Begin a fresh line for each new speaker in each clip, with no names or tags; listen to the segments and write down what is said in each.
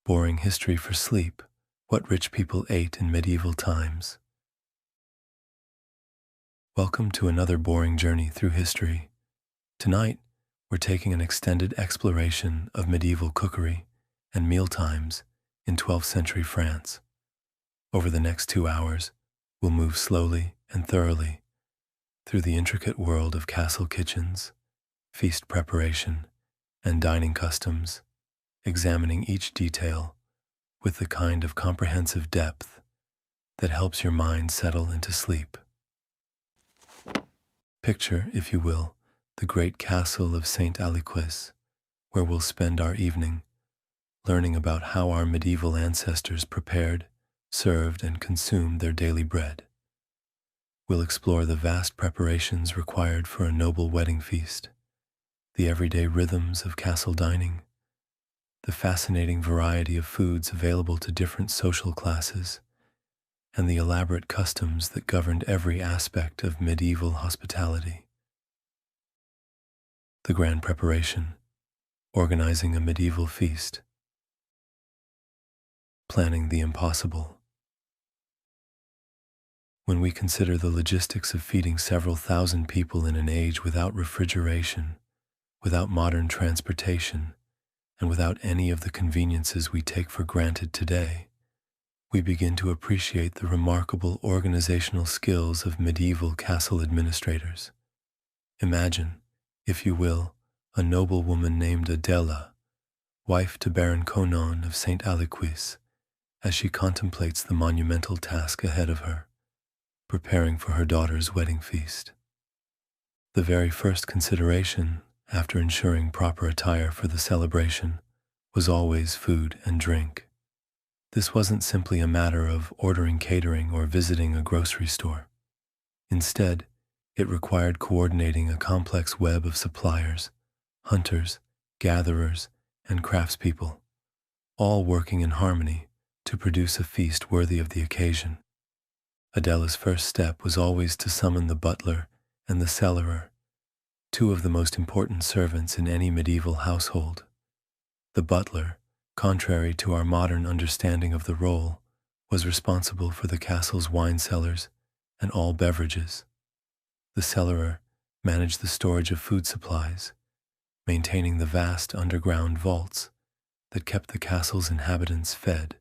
Boring history for sleep, what rich people ate in medieval times. Welcome to another boring journey through history. Tonight, we're taking an extended exploration of medieval cookery and mealtimes in 12th century France. Over the next 2 hours, we'll move slowly and thoroughly through the intricate world of castle kitchens, feast preparation, and dining customs, examining each detail with the kind of comprehensive depth that helps your mind settle into sleep. Picture, if you will, the great castle of St. Aliquis, where we'll spend our evening learning about how our medieval ancestors prepared, served, and consumed their daily bread. We'll explore the vast preparations required for a noble wedding feast, the everyday rhythms of castle dining, the fascinating variety of foods available to different social classes, and the elaborate customs that governed every aspect of medieval hospitality. The grand preparation, organizing a medieval feast, planning the impossible. When we consider the logistics of feeding several thousand people in an age without refrigeration, without modern transportation, and without any of the conveniences we take for granted today, we begin to appreciate the remarkable organizational skills of medieval castle administrators. Imagine, if you will, a noblewoman named Adela, wife to Baron Conon of St. Aliquis, as she contemplates the monumental task ahead of her, preparing for her daughter's wedding feast. The very first consideration, after ensuring proper attire for the celebration, was always food and drink. This wasn't simply a matter of ordering catering or visiting a grocery store. Instead, it required coordinating a complex web of suppliers, hunters, gatherers, and craftspeople, all working in harmony to produce a feast worthy of the occasion. Adela's first step was always to summon the butler and the cellarer, two of the most important servants in any medieval household. The butler, contrary to our modern understanding of the role, was responsible for the castle's wine cellars and all beverages. The cellarer managed the storage of food supplies, maintaining the vast underground vaults that kept the castle's inhabitants fed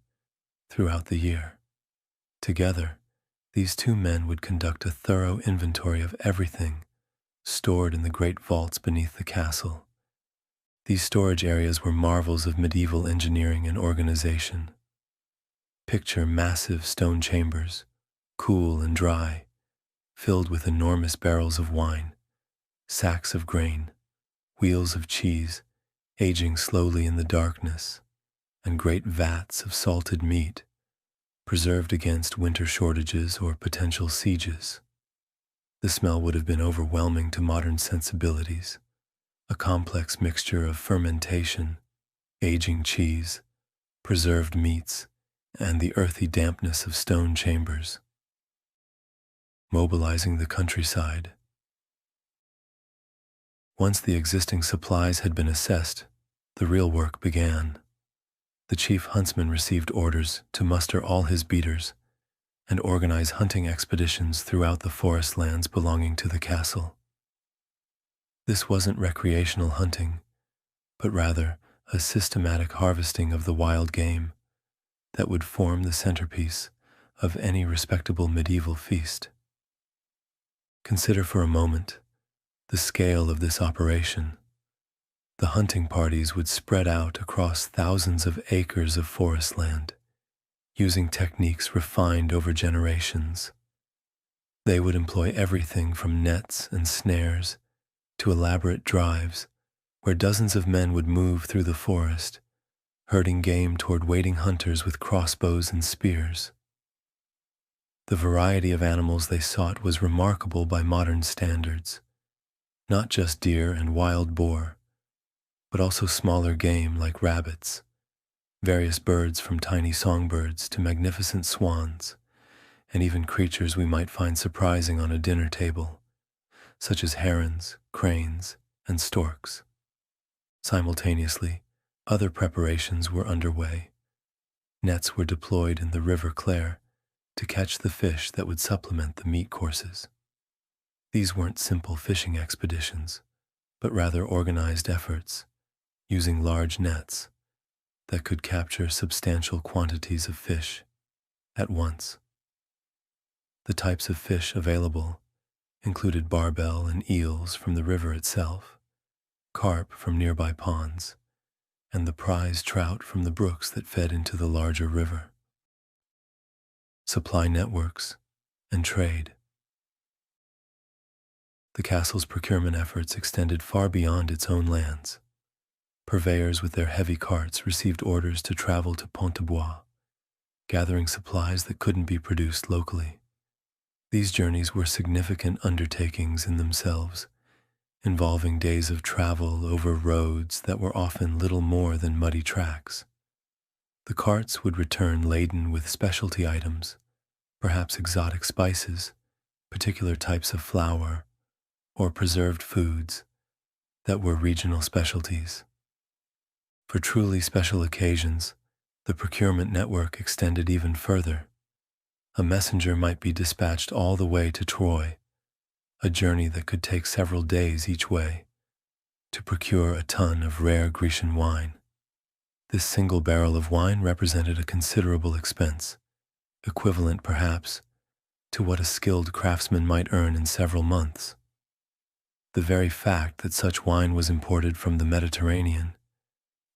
throughout the year. Together, these two men would conduct a thorough inventory of everything stored in the great vaults beneath the castle. These storage areas were marvels of medieval engineering and organization. Picture massive stone chambers, cool and dry, filled with enormous barrels of wine, sacks of grain, wheels of cheese, aging slowly in the darkness, and great vats of salted meat, preserved against winter shortages or potential sieges. The smell would have been overwhelming to modern sensibilities, a complex mixture of fermentation, aging cheese, preserved meats, and the earthy dampness of stone chambers. Mobilizing the countryside. Once the existing supplies had been assessed, the real work began. The chief huntsman received orders to muster all his beaters and organize hunting expeditions throughout the forest lands belonging to the castle. This wasn't recreational hunting, but rather a systematic harvesting of the wild game that would form the centerpiece of any respectable medieval feast. Consider for a moment the scale of this operation. The hunting parties would spread out across thousands of acres of forest land, using techniques refined over generations. They would employ everything from nets and snares to elaborate drives where dozens of men would move through the forest, herding game toward waiting hunters with crossbows and spears. The variety of animals they sought was remarkable by modern standards, not just deer and wild boar, but also smaller game like rabbits, various birds from tiny songbirds to magnificent swans, and even creatures we might find surprising on a dinner table, such as herons, cranes, and storks. Simultaneously, other preparations were underway, Nets were deployed in the River Clare to catch the fish that would supplement the meat courses. These weren't simple fishing expeditions, but rather organized efforts, using large nets that could capture substantial quantities of fish at once. The types of fish available included barbel and eels from the river itself, carp from nearby ponds, and the prize trout from the brooks that fed into the larger river. Supply networks and trade. The castle's procurement efforts extended far beyond its own lands. Purveyors with their heavy carts received orders to travel to Pont-de-Bois, gathering supplies that couldn't be produced locally. These journeys were significant undertakings in themselves, involving days of travel over roads that were often little more than muddy tracks. The carts would return laden with specialty items, perhaps exotic spices, particular types of flour, or preserved foods that were regional specialties. For truly special occasions, the procurement network extended even further. A messenger might be dispatched all the way to Troyes, a journey that could take several days each way, to procure a ton of rare Grecian wine. This single barrel of wine represented a considerable expense, equivalent perhaps to what a skilled craftsman might earn in several months. The very fact that such wine was imported from the Mediterranean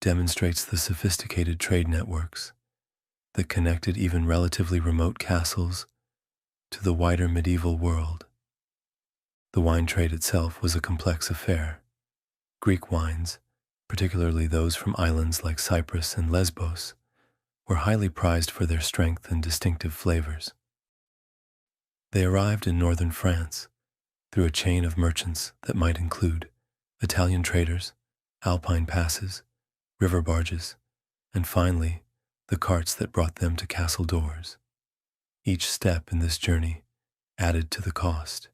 demonstrates the sophisticated trade networks that connected even relatively remote castles to the wider medieval world. The wine trade itself was a complex affair. Greek wines, particularly those from islands like Cyprus and Lesbos, were highly prized for their strength and distinctive flavors. They arrived in northern France through a chain of merchants that might include Italian traders, alpine passes, river barges, and finally, the carts that brought them to castle doors. Each step in this journey added to the cost,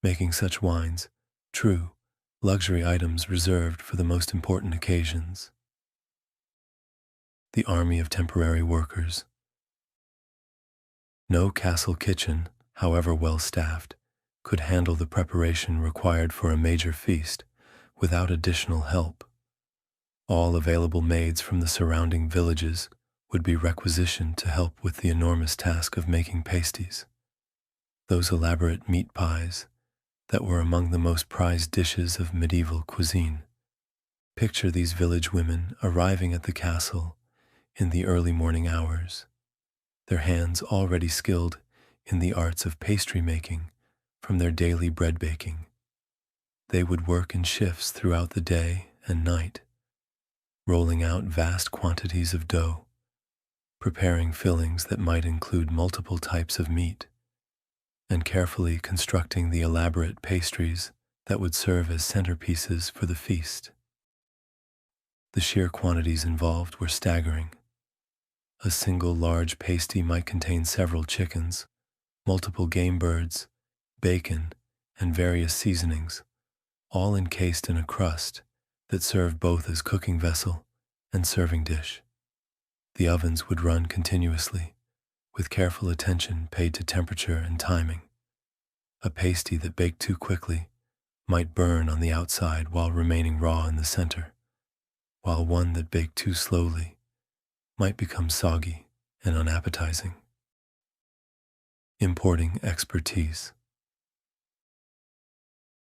making such wines true luxury items reserved for the most important occasions. The army of temporary workers. No castle kitchen, however well staffed, could handle the preparation required for a major feast without additional help. All available maids from the surrounding villages would be requisitioned to help with the enormous task of making pasties, those elaborate meat pies that were among the most prized dishes of medieval cuisine. Picture these village women arriving at the castle in the early morning hours, their hands already skilled in the arts of pastry making from their daily bread baking. They would work in shifts throughout the day and night, rolling out vast quantities of dough, preparing fillings that might include multiple types of meat, and carefully constructing the elaborate pastries that would serve as centerpieces for the feast. The sheer quantities involved were staggering. A single large pasty might contain several chickens, multiple game birds, bacon, and various seasonings, all encased in a crust that served both as cooking vessel and serving dish. The ovens would run continuously, with careful attention paid to temperature and timing. A pasty that baked too quickly might burn on the outside while remaining raw in the center, while one that baked too slowly might become soggy and unappetizing. Importing expertise.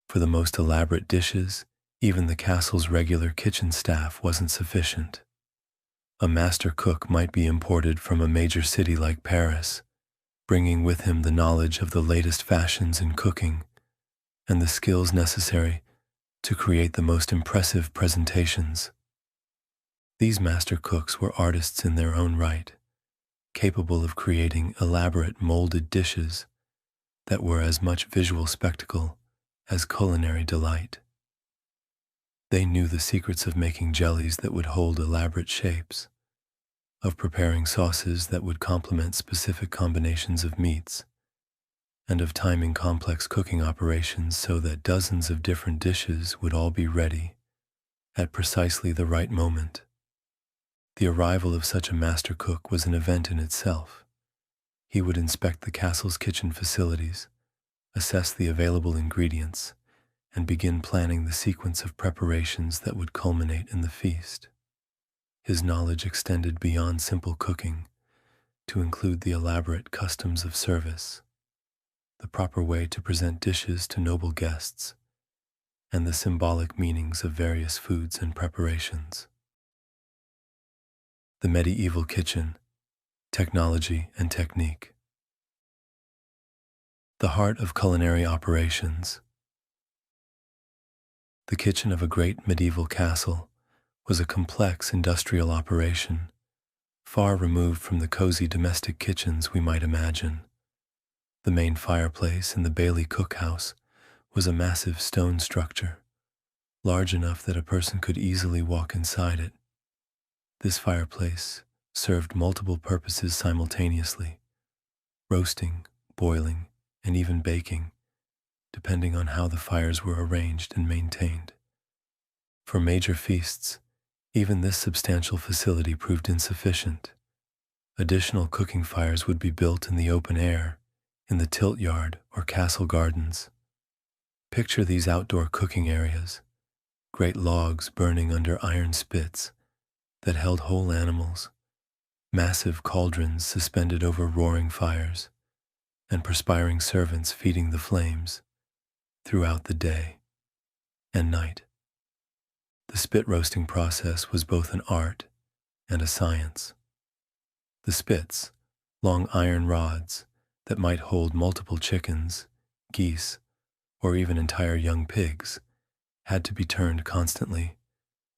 For the most elaborate dishes, even the castle's regular kitchen staff wasn't sufficient. A master cook might be imported from a major city like Paris, bringing with him the knowledge of the latest fashions in cooking and the skills necessary to create the most impressive presentations. These master cooks were artists in their own right, capable of creating elaborate molded dishes that were as much visual spectacle as culinary delight. They knew the secrets of making jellies that would hold elaborate shapes, of preparing sauces that would complement specific combinations of meats, and of timing complex cooking operations so that dozens of different dishes would all be ready at precisely the right moment. The arrival of such a master cook was an event in itself. He would inspect the castle's kitchen facilities, assess the available ingredients, and begin planning the sequence of preparations that would culminate in the feast. His knowledge extended beyond simple cooking to include the elaborate customs of service, the proper way to present dishes to noble guests, and the symbolic meanings of various foods and preparations. The medieval kitchen, technology and technique. The heart of culinary operations. The kitchen of a great medieval castle was a complex industrial operation, far removed from the cozy domestic kitchens we might imagine. The main fireplace in the Bailey cookhouse was a massive stone structure, large enough that a person could easily walk inside it. This fireplace served multiple purposes simultaneously: roasting, boiling, and even baking, depending on how the fires were arranged and maintained. For major feasts, even this substantial facility proved insufficient. Additional cooking fires would be built in the open air, in the tilt yard or castle gardens. Picture these outdoor cooking areas, great logs burning under iron spits that held whole animals, massive cauldrons suspended over roaring fires, and perspiring servants feeding the flames throughout the day and night. The spit roasting process was both an art and a science. The spits, long iron rods that might hold multiple chickens, geese, or even entire young pigs, had to be turned constantly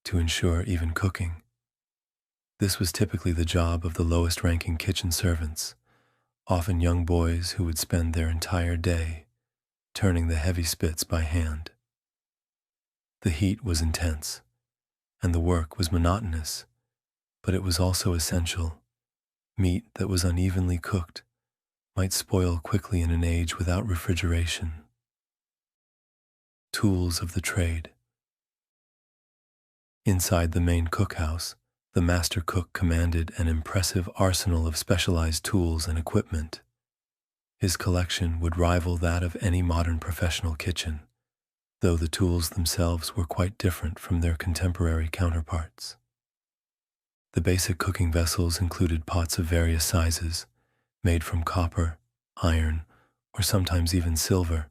to ensure even cooking. This was typically the job of the lowest-ranking kitchen servants, often young boys who would spend their entire day turning the heavy spits by hand. The heat was intense, and the work was monotonous, but it was also essential. Meat that was unevenly cooked might spoil quickly in an age without refrigeration. Tools of the trade. Inside the main cookhouse, the master cook commanded an impressive arsenal of specialized tools and equipment. His collection would rival that of any modern professional kitchen, though the tools themselves were quite different from their contemporary counterparts. The basic cooking vessels included pots of various sizes, made from copper, iron, or sometimes even silver,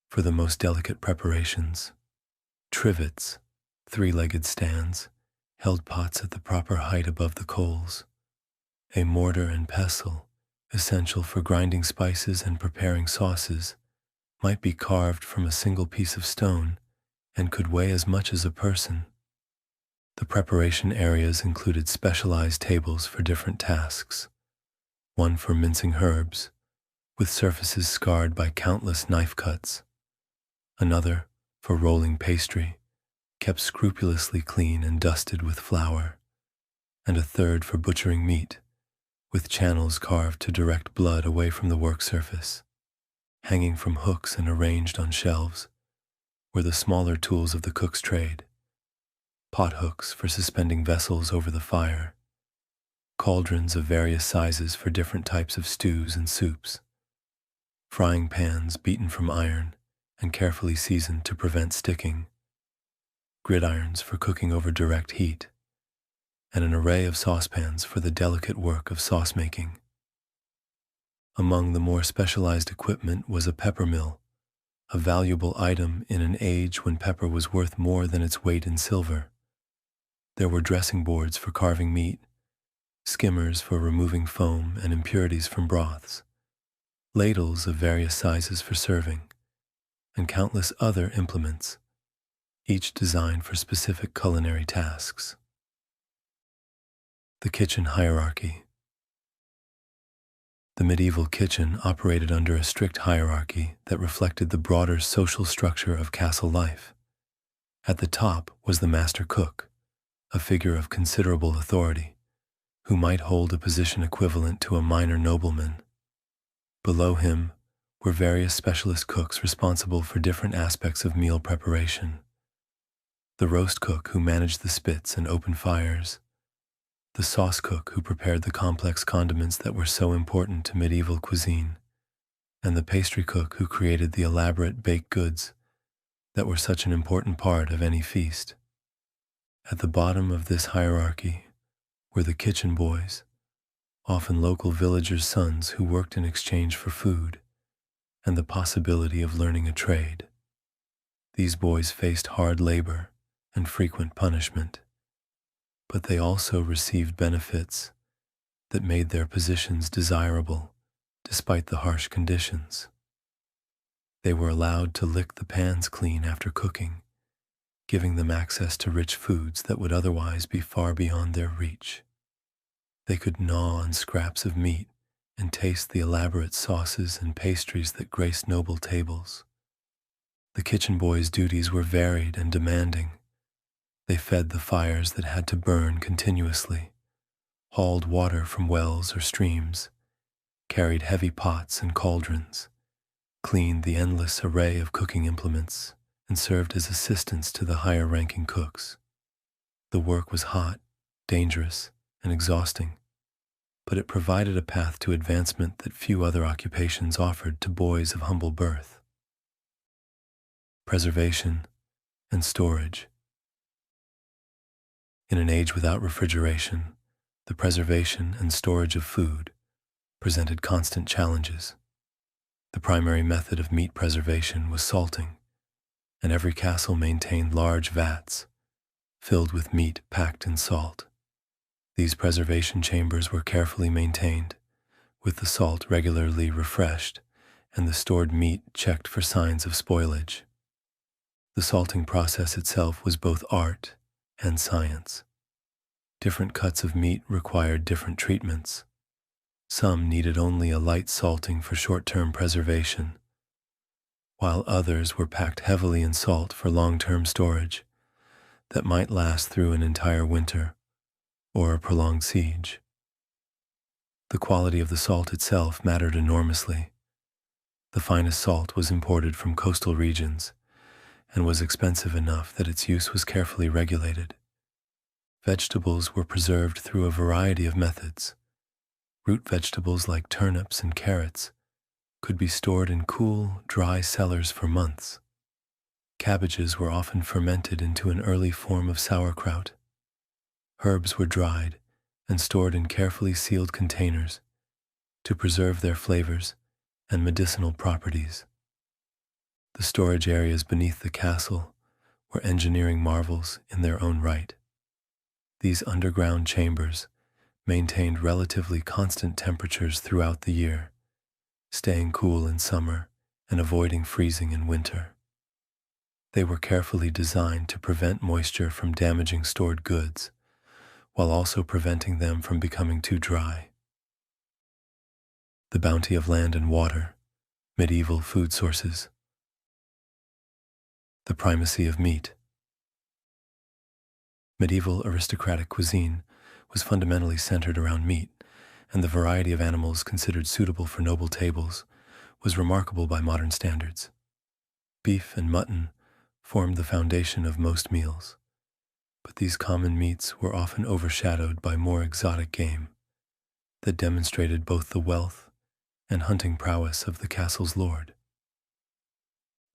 for the most delicate preparations. Trivets, three-legged stands, held pots at the proper height above the coals. A mortar and pestle, essential for grinding spices and preparing sauces, might be carved from a single piece of stone and could weigh as much as a person. The preparation areas included specialized tables for different tasks, one for mincing herbs, with surfaces scarred by countless knife cuts, another for rolling pastry, kept scrupulously clean and dusted with flour, and a third for butchering meat, with channels carved to direct blood away from the work surface. Hanging from hooks and arranged on shelves were the smaller tools of the cook's trade: pot hooks for suspending vessels over the fire, cauldrons of various sizes for different types of stews and soups, frying pans beaten from iron and carefully seasoned to prevent sticking, gridirons for cooking over direct heat, and an array of saucepans for the delicate work of sauce making. Among the more specialized equipment was a pepper mill, a valuable item in an age when pepper was worth more than its weight in silver. There were dressing boards for carving meat, skimmers for removing foam and impurities from broths, ladles of various sizes for serving, and countless other implements, each designed for specific culinary tasks. The kitchen hierarchy. The medieval kitchen operated under a strict hierarchy that reflected the broader social structure of castle life. At the top was the master cook, a figure of considerable authority, who might hold a position equivalent to a minor nobleman. Below him were various specialist cooks responsible for different aspects of meal preparation: the roast cook who managed the spits and open fires, the sauce cook who prepared the complex condiments that were so important to medieval cuisine, and the pastry cook who created the elaborate baked goods that were such an important part of any feast. At the bottom of this hierarchy were the kitchen boys, often local villagers' sons who worked in exchange for food and the possibility of learning a trade. These boys faced hard labor and frequent punishment, but they also received benefits that made their positions desirable despite the harsh conditions. They were allowed to lick the pans clean after cooking, giving them access to rich foods that would otherwise be far beyond their reach. They could gnaw on scraps of meat and taste the elaborate sauces and pastries that graced noble tables. The kitchen boys' duties were varied and demanding. They fed the fires that had to burn continuously, hauled water from wells or streams, carried heavy pots and cauldrons, cleaned the endless array of cooking implements, and served as assistants to the higher-ranking cooks. The work was hot, dangerous, and exhausting, but it provided a path to advancement that few other occupations offered to boys of humble birth. Preservation and storage. In an age without refrigeration, the preservation and storage of food presented constant challenges. The primary method of meat preservation was salting, and every castle maintained large vats filled with meat packed in salt. These preservation chambers were carefully maintained, with the salt regularly refreshed and the stored meat checked for signs of spoilage. The salting process itself was both art and science. Different cuts of meat required different treatments. Some needed only a light salting for short-term preservation, while others were packed heavily in salt for long-term storage that might last through an entire winter or a prolonged siege. The quality of the salt itself mattered enormously. The finest salt was imported from coastal regions and was expensive enough that its use was carefully regulated. Vegetables were preserved through a variety of methods. Root vegetables like turnips and carrots could be stored in cool, dry cellars for months. Cabbages were often fermented into an early form of sauerkraut. Herbs were dried and stored in carefully sealed containers to preserve their flavors and medicinal properties. The storage areas beneath the castle were engineering marvels in their own right. These underground chambers maintained relatively constant temperatures throughout the year, staying cool in summer and avoiding freezing in winter. They were carefully designed to prevent moisture from damaging stored goods, while also preventing them from becoming too dry. The bounty of land and water, medieval food sources. The primacy of meat. Medieval aristocratic cuisine was fundamentally centered around meat, and the variety of animals considered suitable for noble tables was remarkable by modern standards. Beef and mutton formed the foundation of most meals, but these common meats were often overshadowed by more exotic game that demonstrated both the wealth and hunting prowess of the castle's lord.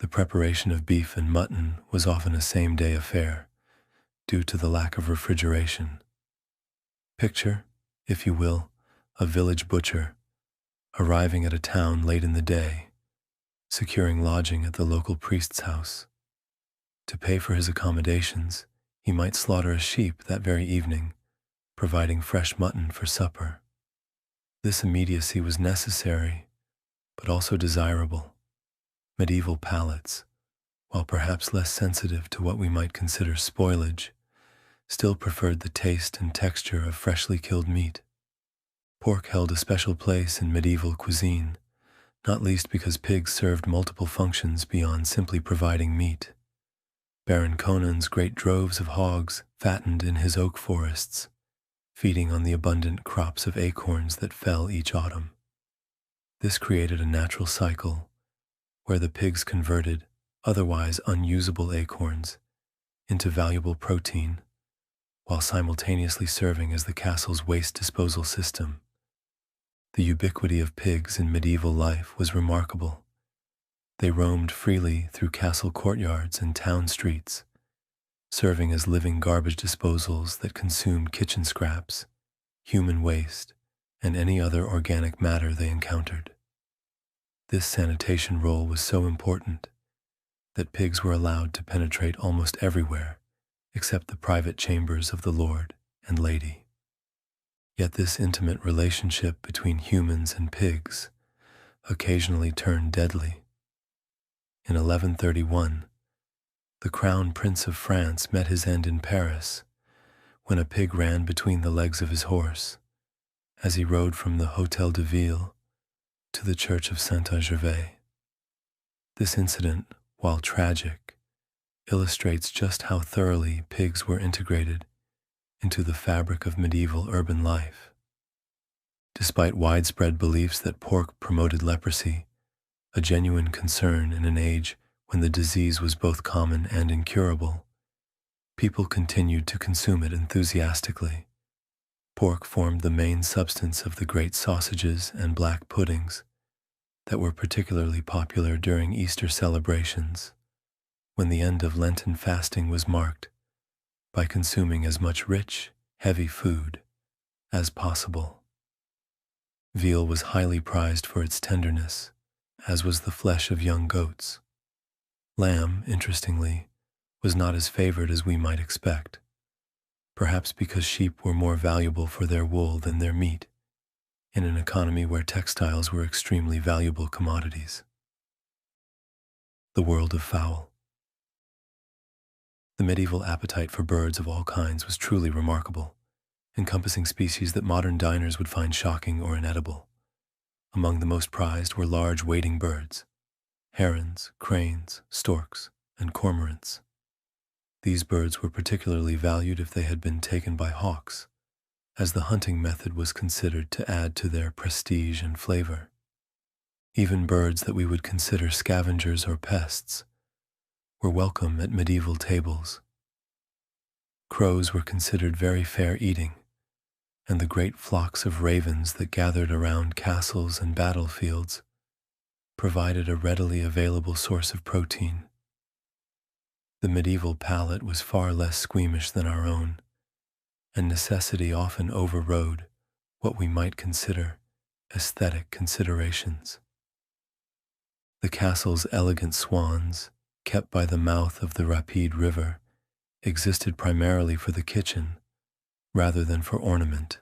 The preparation of beef and mutton was often a same-day affair due to the lack of refrigeration. Picture, if you will, a village butcher arriving at a town late in the day, securing lodging at the local priest's house. To pay for his accommodations, he might slaughter a sheep that very evening, providing fresh mutton for supper. This immediacy was necessary, but also desirable. Medieval palates, while perhaps less sensitive to what we might consider spoilage, still preferred the taste and texture of freshly killed meat. Pork held a special place in medieval cuisine, not least because pigs served multiple functions beyond simply providing meat. Baron Conan's great droves of hogs fattened in his oak forests, feeding on the abundant crops of acorns that fell each autumn. This created a natural cycle where the pigs converted otherwise unusable acorns into valuable protein, while simultaneously serving as the castle's waste disposal system. The ubiquity of pigs in medieval life was remarkable. They roamed freely through castle courtyards and town streets, serving as living garbage disposals that consumed kitchen scraps, human waste, and any other organic matter they encountered. This sanitation role was so important that pigs were allowed to penetrate almost everywhere except the private chambers of the lord and lady. Yet this intimate relationship between humans and pigs occasionally turned deadly. In 1131, the Crown Prince of France met his end in Paris when a pig ran between the legs of his horse as he rode from the Hôtel de Ville to the Church of Saint-Gervais. This incident, while tragic, illustrates just how thoroughly pigs were integrated into the fabric of medieval urban life. Despite widespread beliefs that pork promoted leprosy, a genuine concern in an age when the disease was both common and incurable, people continued to consume it enthusiastically. Pork formed the main substance of the great sausages and black puddings that were particularly popular during Easter celebrations, when the end of Lenten fasting was marked by consuming as much rich, heavy food as possible. Veal was highly prized for its tenderness, as was the flesh of young goats. Lamb, interestingly, was not as favored as we might expect, perhaps because sheep were more valuable for their wool than their meat, in an economy where textiles were extremely valuable commodities. The world of fowl. The medieval appetite for birds of all kinds was truly remarkable, encompassing species that modern diners would find shocking or inedible. Among the most prized were large wading birds, herons, cranes, storks, and cormorants. These birds were particularly valued if they had been taken by hawks, as the hunting method was considered to add to their prestige and flavor. Even birds that we would consider scavengers or pests were welcome at medieval tables. Crows were considered very fair eating, and the great flocks of ravens that gathered around castles and battlefields provided a readily available source of protein. The medieval palate was far less squeamish than our own, and necessity often overrode what we might consider aesthetic considerations. The castle's elegant swans, kept by the mouth of the Rapide River, existed primarily for the kitchen rather than for ornament.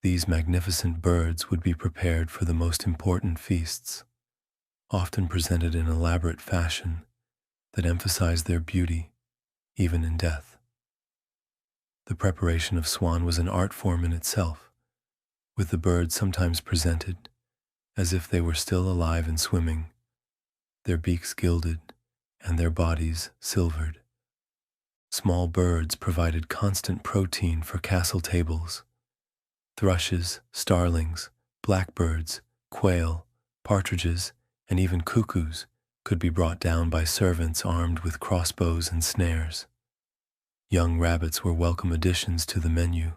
These magnificent birds would be prepared for the most important feasts, often presented in elaborate fashion that emphasized their beauty even in death. The preparation of swan was an art form in itself, with the birds sometimes presented as if they were still alive and swimming, their beaks gilded and their bodies silvered. Small birds provided constant protein for castle tables. Thrushes, starlings, blackbirds, quail, partridges, and even cuckoos could be brought down by servants armed with crossbows and snares. Young rabbits were welcome additions to the menu,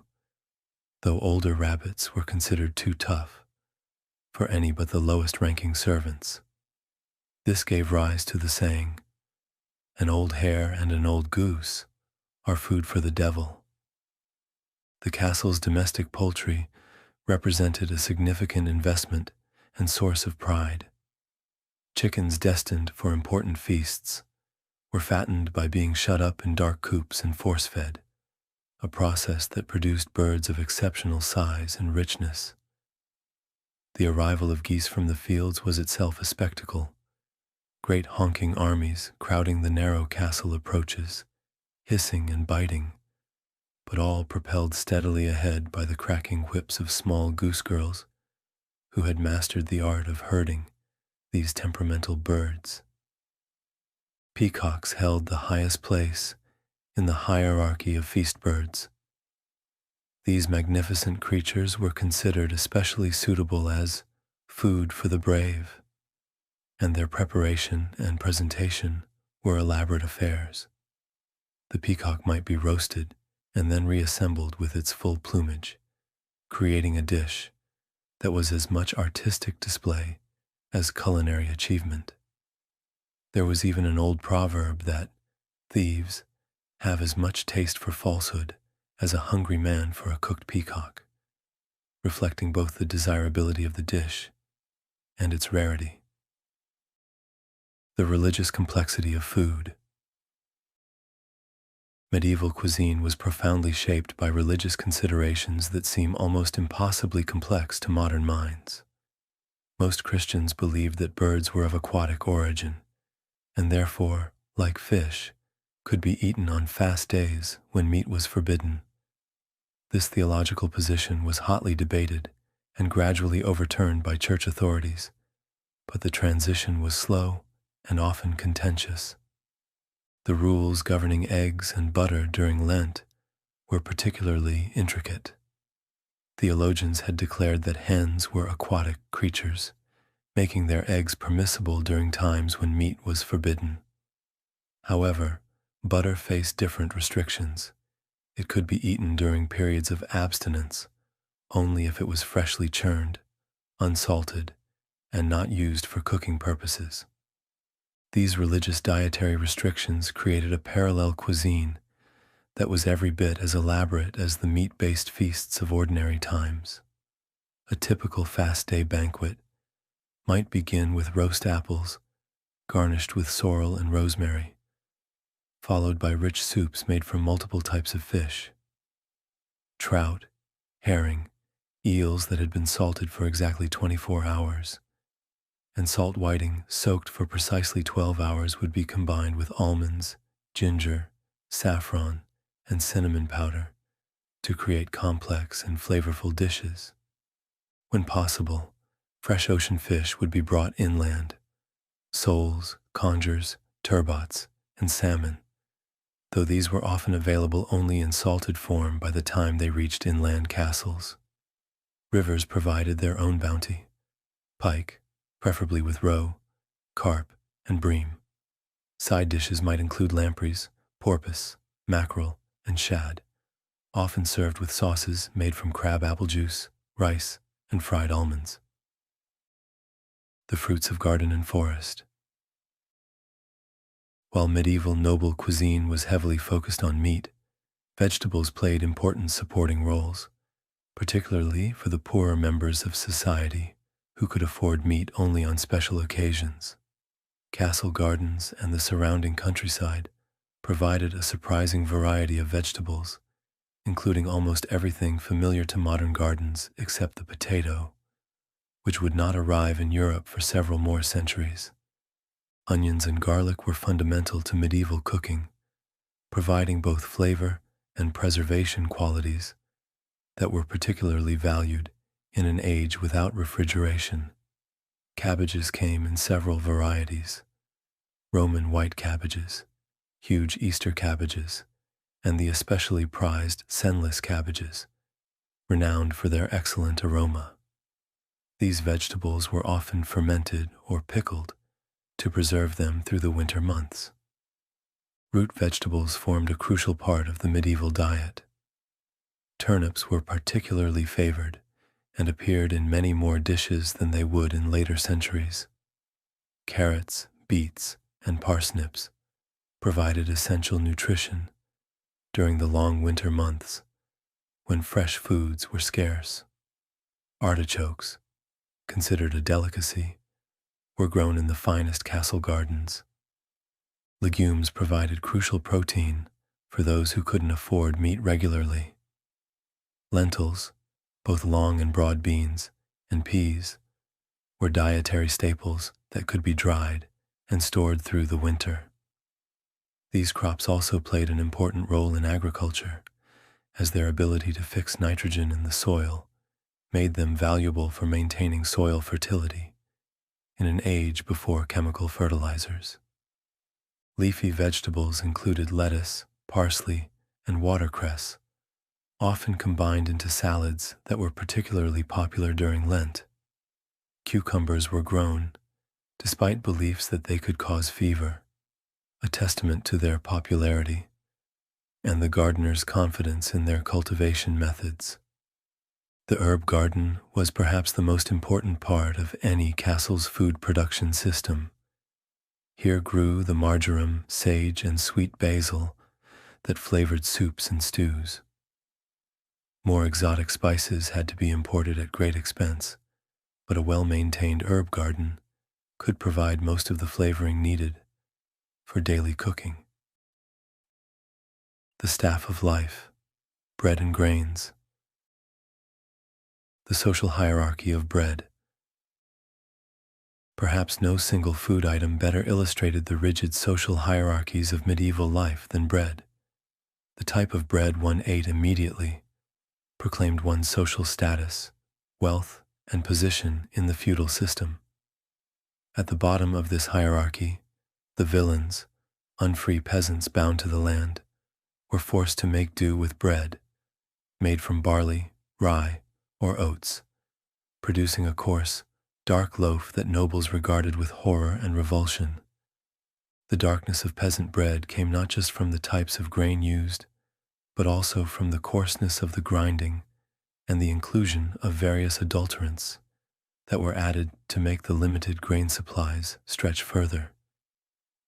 though older rabbits were considered too tough for any but the lowest-ranking servants. This gave rise to the saying, "An old hare and an old goose are food for the devil." The castle's domestic poultry represented a significant investment and source of pride. Chickens destined for important feasts were fattened by being shut up in dark coops and force-fed, a process that produced birds of exceptional size and richness. The arrival of geese from the fields was itself a spectacle, great honking armies crowding the narrow castle approaches, hissing and biting, but all propelled steadily ahead by the cracking whips of small goose girls who had mastered the art of herding these temperamental birds. Peacocks held the highest place in the hierarchy of feast birds. These magnificent creatures were considered especially suitable as food for the brave, and their preparation and presentation were elaborate affairs. The peacock might be roasted and then reassembled with its full plumage, creating a dish that was as much artistic display as culinary achievement. There was even an old proverb that thieves have as much taste for falsehood as a hungry man for a cooked peacock, reflecting both the desirability of the dish and its rarity. The religious complexity of food. Medieval cuisine was profoundly shaped by religious considerations that seem almost impossibly complex to modern minds. Most Christians believed that birds were of aquatic origin, and therefore, like fish, could be eaten on fast days when meat was forbidden. This theological position was hotly debated and gradually overturned by church authorities, but the transition was slow and often contentious. The rules governing eggs and butter during Lent were particularly intricate. Theologians had declared that hens were aquatic creatures, making their eggs permissible during times when meat was forbidden. However, butter faced different restrictions. It could be eaten during periods of abstinence only if it was freshly churned, unsalted, and not used for cooking purposes. These religious dietary restrictions created a parallel cuisine that was every bit as elaborate as the meat-based feasts of ordinary times. A typical fast day banquet might begin with roast apples garnished with sorrel and rosemary, followed by rich soups made from multiple types of fish: trout, herring, eels that had been salted for exactly 24 hours, and salt whiting soaked for precisely 12 hours would be combined with almonds, ginger, saffron, and cinnamon powder to create complex and flavorful dishes. When possible, fresh ocean fish would be brought inland: soles, congers, turbots, and salmon, though these were often available only in salted form by the time they reached inland castles. Rivers provided their own bounty: pike, preferably with roe, carp, and bream. Side dishes might include lampreys, porpoise, mackerel, and shad, often served with sauces made from crab apple juice, rice, and fried almonds. The fruits of garden and forest. While medieval noble cuisine was heavily focused on meat, vegetables played important supporting roles, particularly for the poorer members of society who could afford meat only on special occasions. Castle gardens and the surrounding countryside provided a surprising variety of vegetables, including almost everything familiar to modern gardens except the potato, which would not arrive in Europe for several more centuries. Onions and garlic were fundamental to medieval cooking, providing both flavor and preservation qualities that were particularly valued in an age without refrigeration. Cabbages came in several varieties: Roman white cabbages, huge Easter cabbages, and the especially prized scentless cabbages, renowned for their excellent aroma. These vegetables were often fermented or pickled to preserve them through the winter months. Root vegetables formed a crucial part of the medieval diet. Turnips were particularly favored and appeared in many more dishes than they would in later centuries. Carrots, beets, and parsnips provided essential nutrition during the long winter months when fresh foods were scarce. Artichokes, considered a delicacy, were grown in the finest castle gardens. Legumes provided crucial protein for those who couldn't afford meat regularly. Lentils, both long and broad beans, and peas were dietary staples that could be dried and stored through the winter. These crops also played an important role in agriculture, as their ability to fix nitrogen in the soil made them valuable for maintaining soil fertility in an age before chemical fertilizers. Leafy vegetables included lettuce, parsley, and watercress, often combined into salads that were particularly popular during Lent. Cucumbers were grown, despite beliefs that they could cause fever, a testament to their popularity. and the gardener's confidence in their cultivation methods. The herb garden was perhaps the most important part of any castle's food production system. Here grew the marjoram, sage, and sweet basil that flavored soups and stews. More exotic spices had to be imported at great expense, but a well-maintained herb garden could provide most of the flavoring needed for daily cooking. The staff of life, bread and grains. The social hierarchy of bread. Perhaps no single food item better illustrated the rigid social hierarchies of medieval life than bread. The type of bread one ate immediately proclaimed one's social status, wealth, and position in the feudal system. At the bottom of this hierarchy, the villeins, unfree peasants bound to the land, were forced to make do with bread made from barley, rye, or oats, producing a coarse, dark loaf that nobles regarded with horror and revulsion. The darkness of peasant bread came not just from the types of grain used, but also from the coarseness of the grinding and the inclusion of various adulterants that were added to make the limited grain supplies stretch further.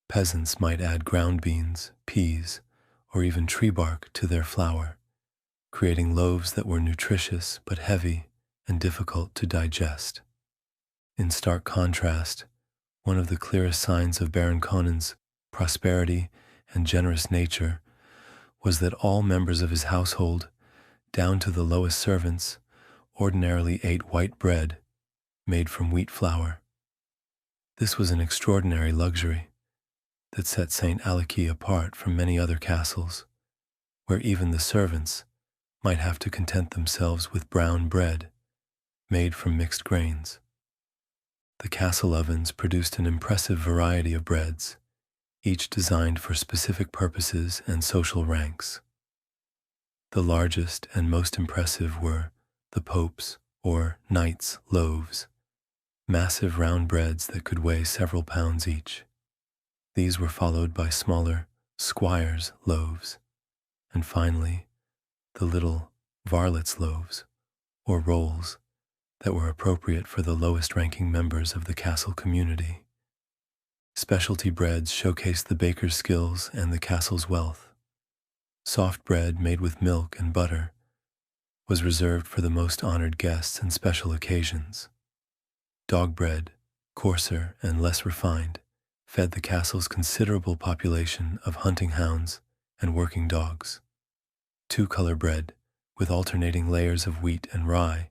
Peasants might add ground beans, peas, or even tree bark to their flour, creating loaves that were nutritious but heavy and difficult to digest. In stark contrast, one of the clearest signs of Baron Conan's prosperity and generous nature was that all members of his household, down to the lowest servants, ordinarily ate white bread made from wheat flour. This was an extraordinary luxury that set St. Aleki apart from many other castles, where even the servants might have to content themselves with brown bread made from mixed grains. The castle ovens produced an impressive variety of breads, each designed for specific purposes and social ranks. The largest and most impressive were the Pope's or Knight's loaves, massive round breads that could weigh several pounds each. These were followed by smaller squire's loaves, and finally, the little varlet's loaves, or rolls, that were appropriate for the lowest-ranking members of the castle community. Specialty breads showcased the baker's skills and the castle's wealth. Soft bread made with milk and butter was reserved for the most honored guests and special occasions. Dog bread, coarser and less refined, fed the castle's considerable population of hunting hounds and working dogs. Two-color bread, with alternating layers of wheat and rye,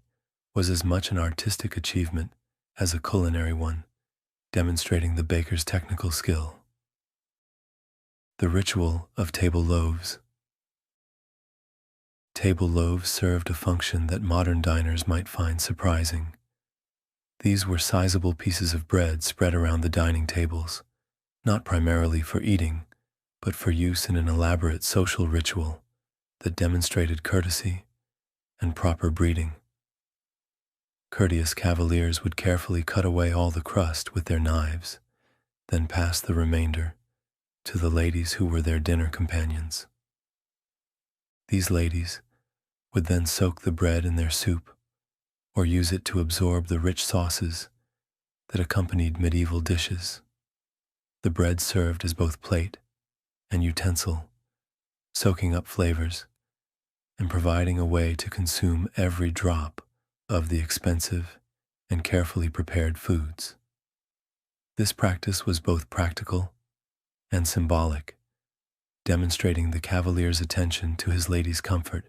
was as much an artistic achievement as a culinary one, demonstrating the baker's technical skill. The ritual of table loaves. Table loaves served a function that modern diners might find surprising. These were sizable pieces of bread spread around the dining tables, not primarily for eating, but for use in an elaborate social ritual that demonstrated courtesy and proper breeding. Courteous cavaliers would carefully cut away all the crust with their knives, then pass the remainder to the ladies who were their dinner companions. These ladies would then soak the bread in their soup or use it to absorb the rich sauces that accompanied medieval dishes. The bread served as both plate and utensil, soaking up flavors and providing a way to consume every drop of the expensive and carefully prepared foods. This practice was both practical and symbolic, demonstrating the cavalier's attention to his lady's comfort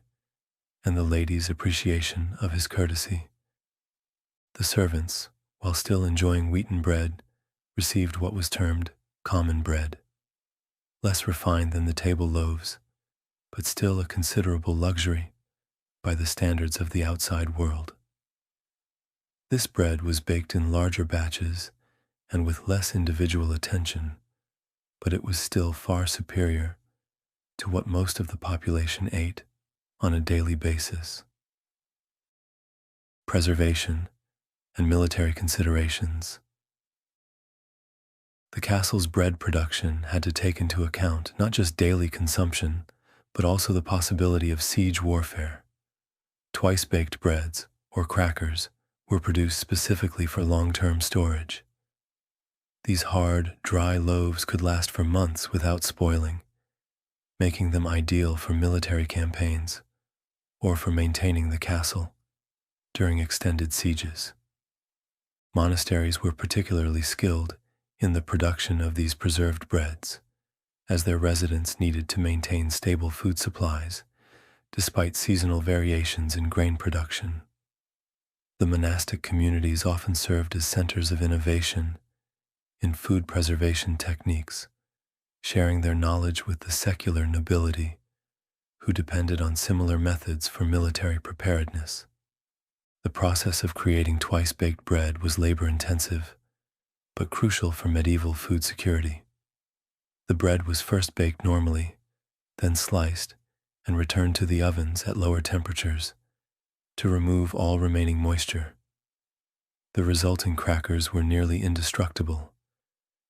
and the lady's appreciation of his courtesy. The servants, while still enjoying wheaten bread, received what was termed common bread, less refined than the table loaves, but still a considerable luxury by the standards of the outside world. This bread was baked in larger batches and with less individual attention, but it was still far superior to what most of the population ate on a daily basis. Preservation and military considerations. The castle's bread production had to take into account not just daily consumption, but also the possibility of siege warfare. Twice-baked breads, or crackers, were produced specifically for long-term storage. These hard, dry loaves could last for months without spoiling, making them ideal for military campaigns or for maintaining the castle during extended sieges. Monasteries were particularly skilled in the production of these preserved breads, as their residents needed to maintain stable food supplies despite seasonal variations in grain production. The monastic communities often served as centers of innovation in food preservation techniques, sharing their knowledge with the secular nobility, who depended on similar methods for military preparedness. The process of creating twice-baked bread was labor-intensive, but crucial for medieval food security. The bread was first baked normally, then sliced and returned to the ovens at lower temperatures to remove all remaining moisture. The resulting crackers were nearly indestructible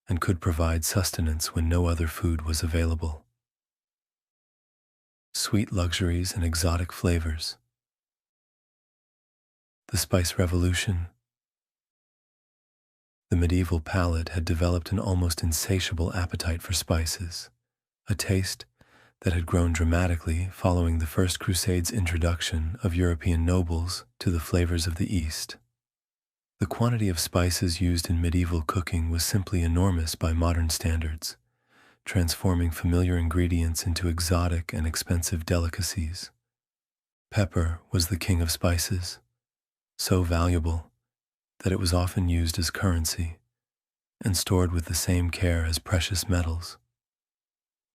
and could provide sustenance when no other food was available. Sweet luxuries and exotic flavors. The Spice Revolution. The medieval palate had developed an almost insatiable appetite for spices, a taste that had grown dramatically following the First Crusade's introduction of European nobles to the flavors of the East. The quantity of spices used in medieval cooking was simply enormous by modern standards, transforming familiar ingredients into exotic and expensive delicacies. Pepper was the king of spices, so valuable that it was often used as currency and stored with the same care as precious metals.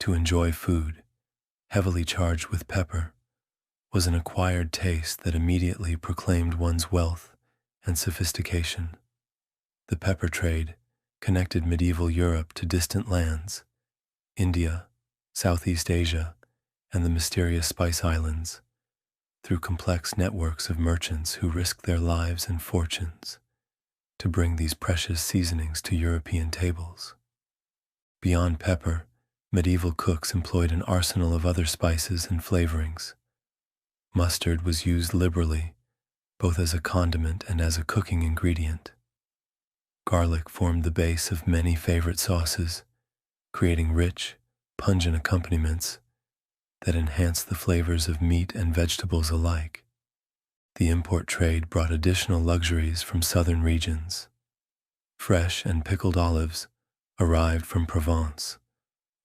To enjoy food, heavily charged with pepper, was an acquired taste that immediately proclaimed one's wealth and sophistication. The pepper trade connected medieval Europe to distant lands, India, Southeast Asia, and the mysterious Spice Islands, through complex networks of merchants who risked their lives and fortunes to bring these precious seasonings to European tables. Beyond pepper, medieval cooks employed an arsenal of other spices and flavorings. Mustard was used liberally, both as a condiment and as a cooking ingredient. Garlic formed the base of many favorite sauces, creating rich, pungent accompaniments that enhanced the flavors of meat and vegetables alike. The import trade brought additional luxuries from southern regions. Fresh and pickled olives arrived from Provence,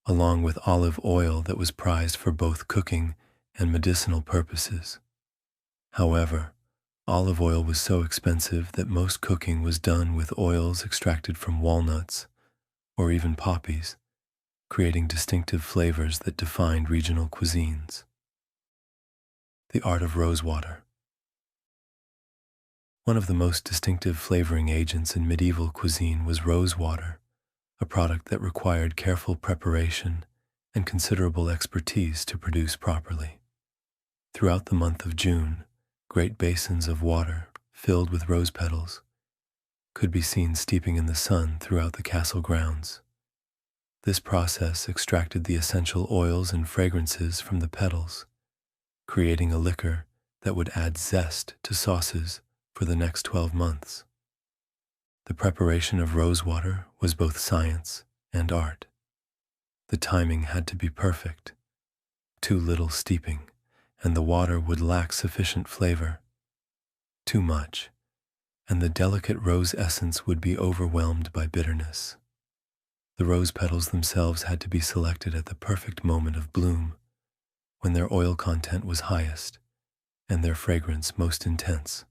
along with olive oil that was prized for both cooking and medicinal purposes. However, olive oil was so expensive that most cooking was done with oils extracted from walnuts or even poppies, creating distinctive flavors that defined regional cuisines. The art of rosewater. One of the most distinctive flavoring agents in medieval cuisine was rosewater, a product that required careful preparation and considerable expertise to produce properly. Throughout the month of June, great basins of water, filled with rose petals, could be seen steeping in the sun throughout the castle grounds. This process extracted the essential oils and fragrances from the petals, creating a liquor that would add zest to sauces for the next 12 months. The preparation of rosewater was both science and art. The timing had to be perfect. Too little steeping, and the water would lack sufficient flavor. Too much, and the delicate rose essence would be overwhelmed by bitterness. The rose petals themselves had to be selected at the perfect moment of bloom, when their oil content was highest and their fragrance most intense.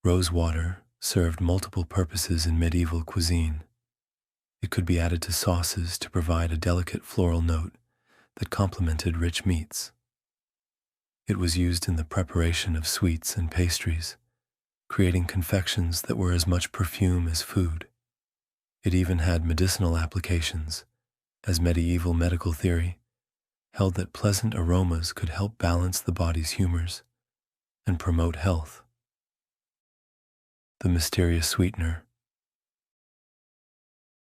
Rose water served multiple purposes in medieval cuisine. It could be added to sauces to provide a delicate floral note that complemented rich meats. It was used in the preparation of sweets and pastries, creating confections that were as much perfume as food. It even had medicinal applications, as medieval medical theory held that pleasant aromas could help balance the body's humors and promote health. The mysterious sweetener.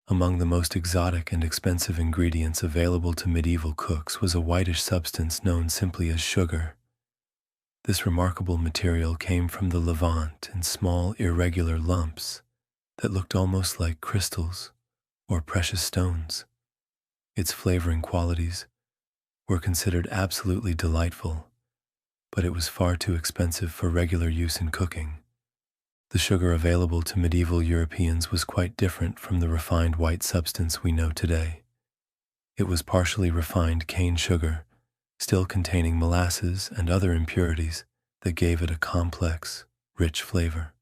Among the most exotic and expensive ingredients available to medieval cooks was a whitish substance known simply as sugar. This remarkable material came from the Levant in small, irregular lumps that looked almost like crystals or precious stones. Its flavoring qualities were considered absolutely delightful, but it was far too expensive for regular use in cooking. The sugar available to medieval Europeans was quite different from the refined white substance we know today. It was partially refined cane sugar, still containing molasses and other impurities that gave it a complex, rich flavor.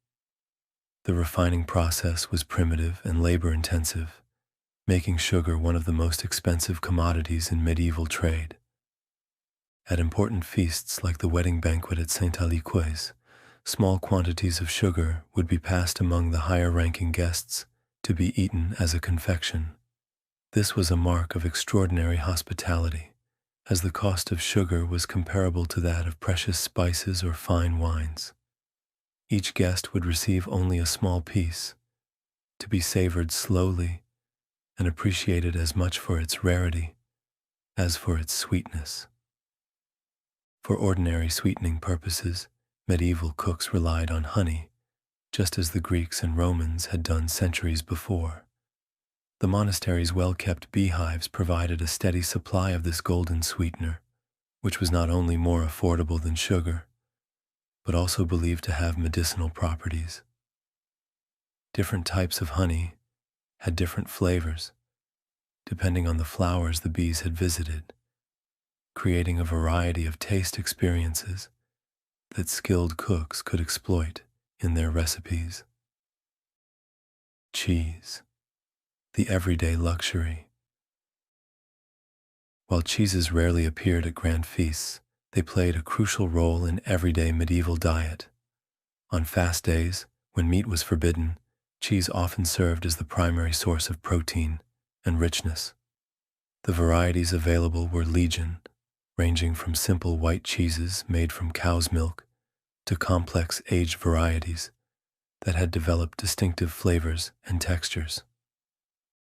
The refining process was primitive and labor-intensive, making sugar one of the most expensive commodities in medieval trade. At important feasts like the wedding banquet at Saint-Aliquois, small quantities of sugar would be passed among the higher-ranking guests to be eaten as a confection. This was a mark of extraordinary hospitality, as the cost of sugar was comparable to that of precious spices or fine wines. Each guest would receive only a small piece, to be savored slowly and appreciated as much for its rarity as for its sweetness. For ordinary sweetening purposes, medieval cooks relied on honey, just as the Greeks and Romans had done centuries before. The monastery's well-kept beehives provided a steady supply of this golden sweetener, which was not only more affordable than sugar, but also believed to have medicinal properties. Different types of honey had different flavors, depending on the flowers the bees had visited, creating a variety of taste experiences that skilled cooks could exploit in their recipes. Cheese, the everyday luxury. While cheeses rarely appeared at grand feasts, they played a crucial role in everyday medieval diet. On fast days, when meat was forbidden, cheese often served as the primary source of protein and richness. The varieties available were legion, ranging from simple white cheeses made from cow's milk to complex aged varieties that had developed distinctive flavors and textures.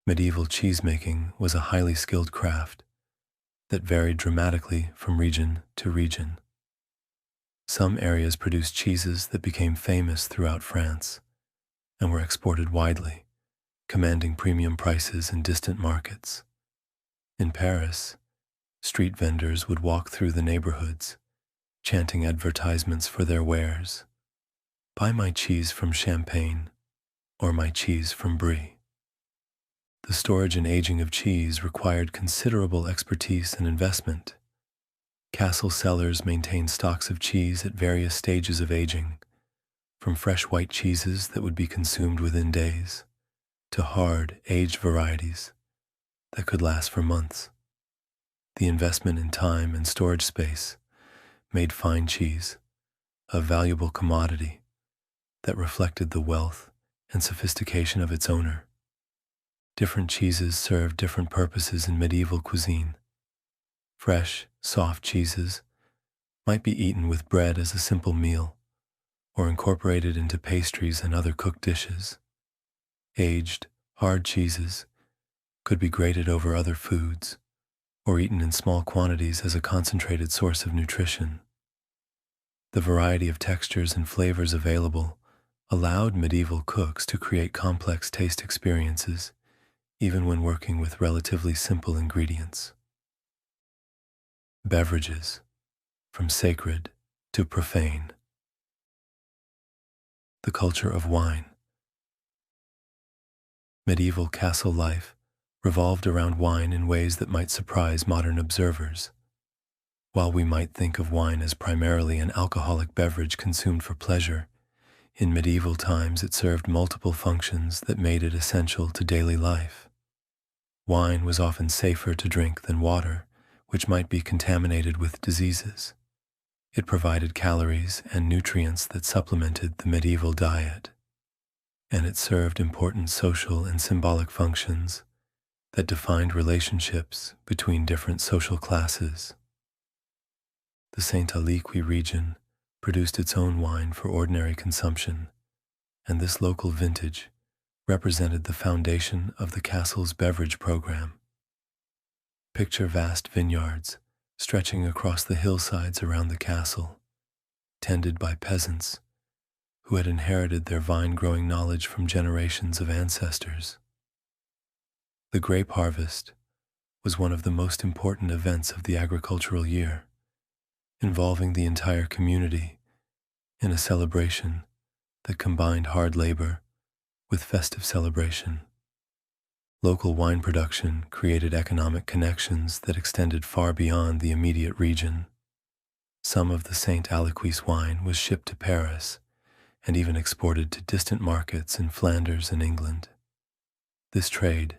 Medieval cheesemaking was a highly skilled craft that varied dramatically from region to region. Some areas produced cheeses that became famous throughout France and were exported widely, commanding premium prices in distant markets. In Paris, street vendors would walk through the neighborhoods, chanting advertisements for their wares. "Buy my cheese from Champagne," or "my cheese from Brie." The storage and aging of cheese required considerable expertise and investment. Castle cellars maintained stocks of cheese at various stages of aging, from fresh white cheeses that would be consumed within days, to hard, aged varieties that could last for months. The investment in time and storage space made fine cheese a valuable commodity that reflected the wealth and sophistication of its owner. Different cheeses served different purposes in medieval cuisine. Fresh, soft cheeses might be eaten with bread as a simple meal, or incorporated into pastries and other cooked dishes. Aged, hard cheeses could be grated over other foods, or eaten in small quantities as a concentrated source of nutrition. The variety of textures and flavors available allowed medieval cooks to create complex taste experiences, even when working with relatively simple ingredients. Beverages, from sacred to profane. The culture of wine. Medieval castle life revolved around wine in ways that might surprise modern observers. While we might think of wine as primarily an alcoholic beverage consumed for pleasure, in medieval times it served multiple functions that made it essential to daily life. Wine was often safer to drink than water, which might be contaminated with diseases. It provided calories and nutrients that supplemented the medieval diet, and it served important social and symbolic functions that defined relationships between different social classes. The Saint-Aliquois region produced its own wine for ordinary consumption, and this local vintage represented the foundation of the castle's beverage program. Picture vast vineyards stretching across the hillsides around the castle, tended by peasants who had inherited their vine-growing knowledge from generations of ancestors. The grape harvest was one of the most important events of the agricultural year, involving the entire community in a celebration that combined hard labor with festive celebration. Local wine production created economic connections that extended far beyond the immediate region. Some of the St. Aliquis wine was shipped to Paris and even exported to distant markets in Flanders and England. This trade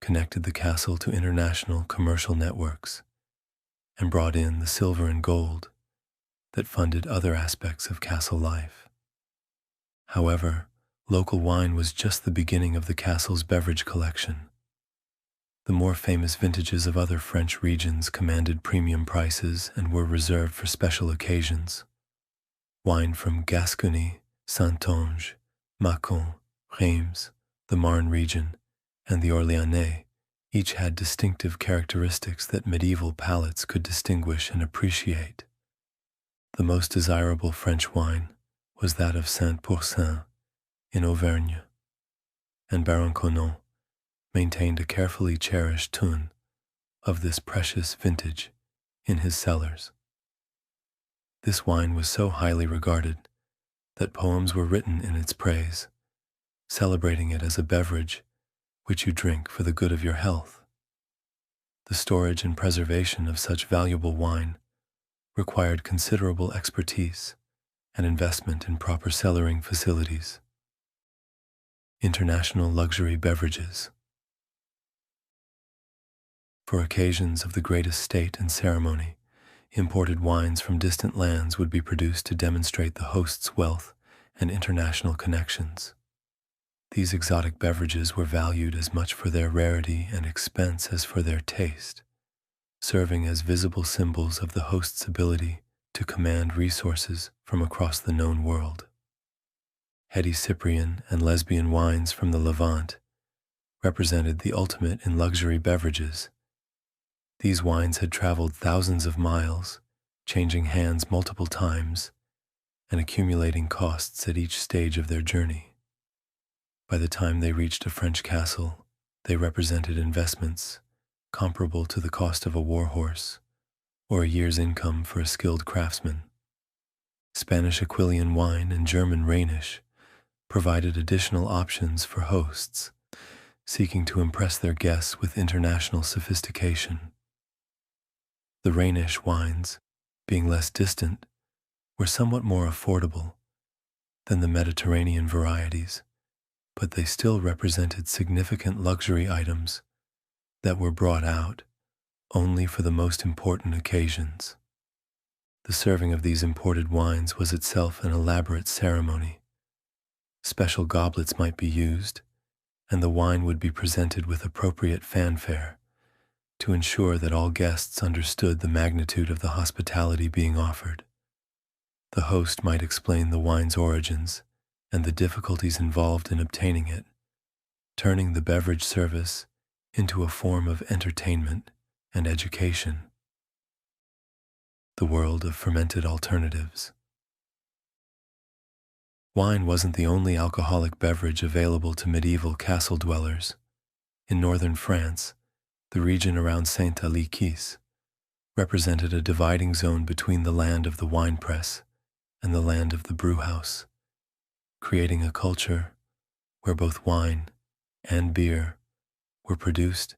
connected the castle to international commercial networks and brought in the silver and gold that funded other aspects of castle life. However, local wine was just the beginning of the castle's beverage collection. The more famous vintages of other French regions commanded premium prices and were reserved for special occasions. Wine from Gascony, Saintonge, Mâcon, Reims, the Marne region, and the Orléanais each had distinctive characteristics that medieval palates could distinguish and appreciate. The most desirable French wine was that of Saint-Pourçain in Auvergne, and Baron Conon maintained a carefully cherished tun of this precious vintage in his cellars. This wine was so highly regarded that poems were written in its praise, celebrating it as a beverage which you drink for the good of your health. The storage and preservation of such valuable wine required considerable expertise and investment in proper cellaring facilities. International luxury beverages. For occasions of the greatest state and ceremony, imported wines from distant lands would be produced to demonstrate the host's wealth and international connections. These exotic beverages were valued as much for their rarity and expense as for their taste, serving as visible symbols of the host's ability to command resources from across the known world. Heady Cyprian and Lesbian wines from the Levant represented the ultimate in luxury beverages. These wines had traveled thousands of miles, changing hands multiple times, and accumulating costs at each stage of their journey. By the time they reached a French castle, they represented investments comparable to the cost of a war horse or a year's income for a skilled craftsman. Spanish Aquilian wine and German Rhenish provided additional options for hosts seeking to impress their guests with international sophistication. The Rhenish wines, being less distant, were somewhat more affordable than the Mediterranean varieties, but they still represented significant luxury items that were brought out only for the most important occasions. The serving of these imported wines was itself an elaborate ceremony. Special goblets might be used, and the wine would be presented with appropriate fanfare to ensure that all guests understood the magnitude of the hospitality being offered. The host might explain the wine's origins and the difficulties involved in obtaining it, turning the beverage service into a form of entertainment and education. The world of fermented alternatives. Wine wasn't the only alcoholic beverage available to medieval castle dwellers. In northern France, the region around St. Aliquis represented a dividing zone between the land of the winepress and the land of the brewhouse, creating a culture where both wine and beer were produced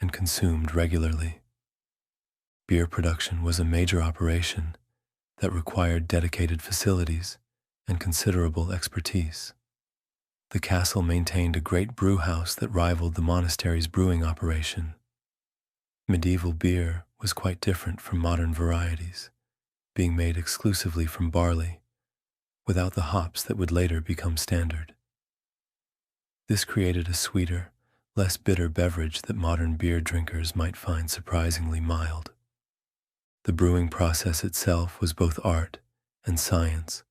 and consumed regularly. Beer production was a major operation that required dedicated facilities and considerable expertise. The castle maintained a great brewhouse that rivaled the monastery's brewing operation. Medieval beer was quite different from modern varieties, being made exclusively from barley, without the hops that would later become standard. This created a sweeter, less bitter beverage that modern beer drinkers might find surprisingly mild. The brewing process itself was both art and science,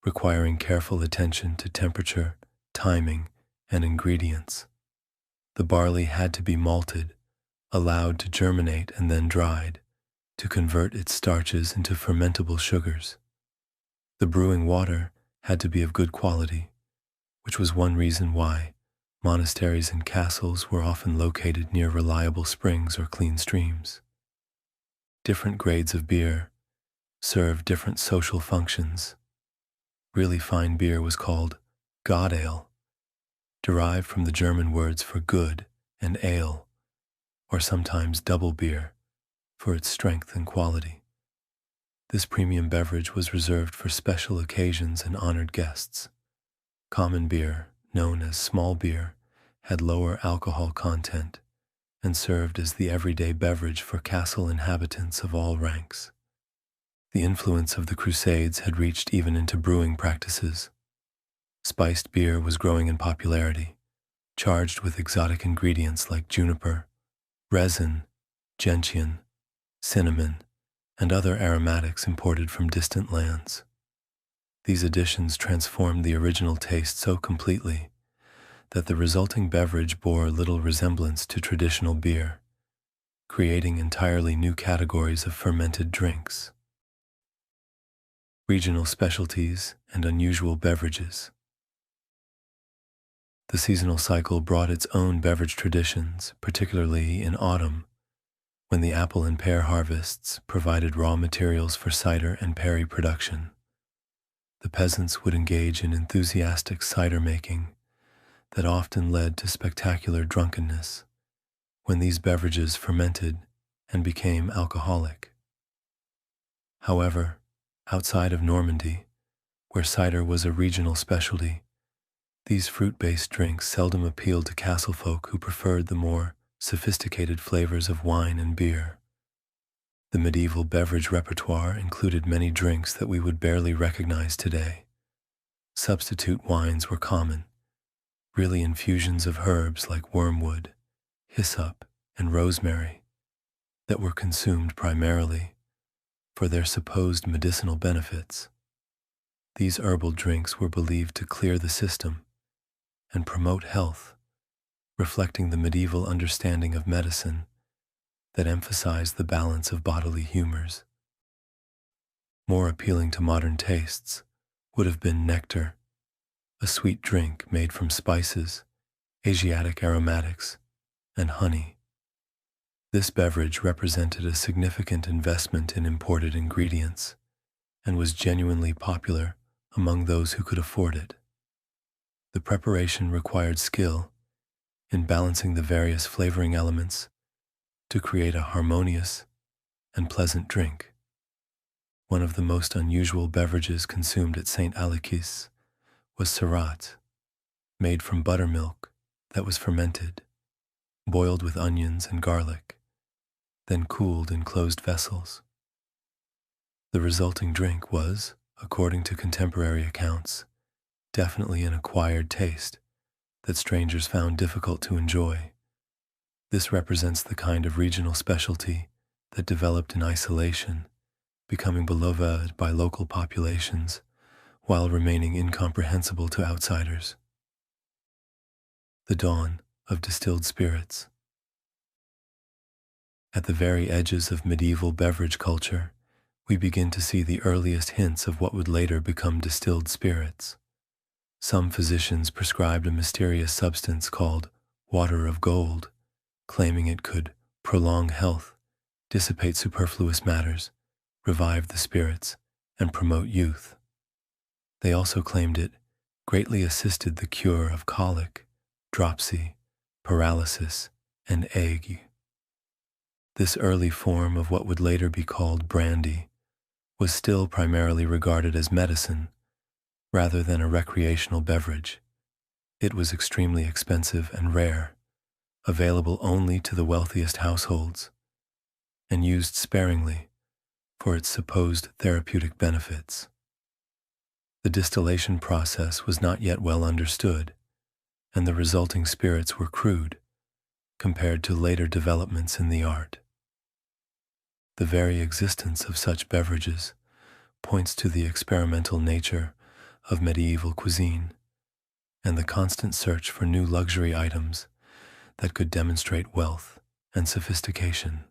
requiring careful attention to temperature, timing, and ingredients. The barley had to be malted, allowed to germinate and then dried, to convert its starches into fermentable sugars. The brewing water had to be of good quality, which was one reason why monasteries and castles were often located near reliable springs or clean streams. Different grades of beer served different social functions. Really fine beer was called God ale, derived from the German words for good and ale, or sometimes double beer, for its strength and quality. This premium beverage was reserved for special occasions and honored guests. Common beer, known as small beer, had lower alcohol content and served as the everyday beverage for castle inhabitants of all ranks. The influence of the Crusades had reached even into brewing practices. Spiced beer was growing in popularity, charged with exotic ingredients like juniper, resin, gentian, cinnamon, and other aromatics imported from distant lands. These additions transformed the original taste so completely that the resulting beverage bore little resemblance to traditional beer, creating entirely new categories of fermented drinks. Regional specialties and unusual beverages. The seasonal cycle brought its own beverage traditions, particularly in autumn, when the apple and pear harvests provided raw materials for cider and perry production. The peasants would engage in enthusiastic cider making that often led to spectacular drunkenness when these beverages fermented and became alcoholic. However, outside of Normandy, where cider was a regional specialty, these fruit-based drinks seldom appealed to castlefolk who preferred the more sophisticated flavors of wine and beer. The medieval beverage repertoire included many drinks that we would barely recognize today. Substitute wines were common, really infusions of herbs like wormwood, hyssop, and rosemary that were consumed primarily for their supposed medicinal benefits. These herbal drinks were believed to clear the system and promote health, reflecting the medieval understanding of medicine that emphasized the balance of bodily humors. More appealing to modern tastes would have been nectar, a sweet drink made from spices, Asiatic aromatics, and honey. This beverage represented a significant investment in imported ingredients and was genuinely popular among those who could afford it. The preparation required skill in balancing the various flavoring elements to create a harmonious and pleasant drink. One of the most unusual beverages consumed at St. Alekis was syrah, made from buttermilk that was fermented, boiled with onions and garlic, then cooled in closed vessels. The resulting drink was, according to contemporary accounts, definitely an acquired taste that strangers found difficult to enjoy. This represents the kind of regional specialty that developed in isolation, becoming beloved by local populations while remaining incomprehensible to outsiders. The dawn of distilled spirits. At the very edges of medieval beverage culture, we begin to see the earliest hints of what would later become distilled spirits. Some physicians prescribed a mysterious substance called water of gold, claiming it could prolong health, dissipate superfluous matters, revive the spirits, and promote youth. They also claimed it greatly assisted the cure of colic, dropsy, paralysis, and ague. This early form of what would later be called brandy was still primarily regarded as medicine rather than a recreational beverage. It was extremely expensive and rare, available only to the wealthiest households, and used sparingly for its supposed therapeutic benefits. The distillation process was not yet well understood, and the resulting spirits were crude compared to later developments in the art. The very existence of such beverages points to the experimental nature of medieval cuisine and the constant search for new luxury items that could demonstrate wealth and sophistication.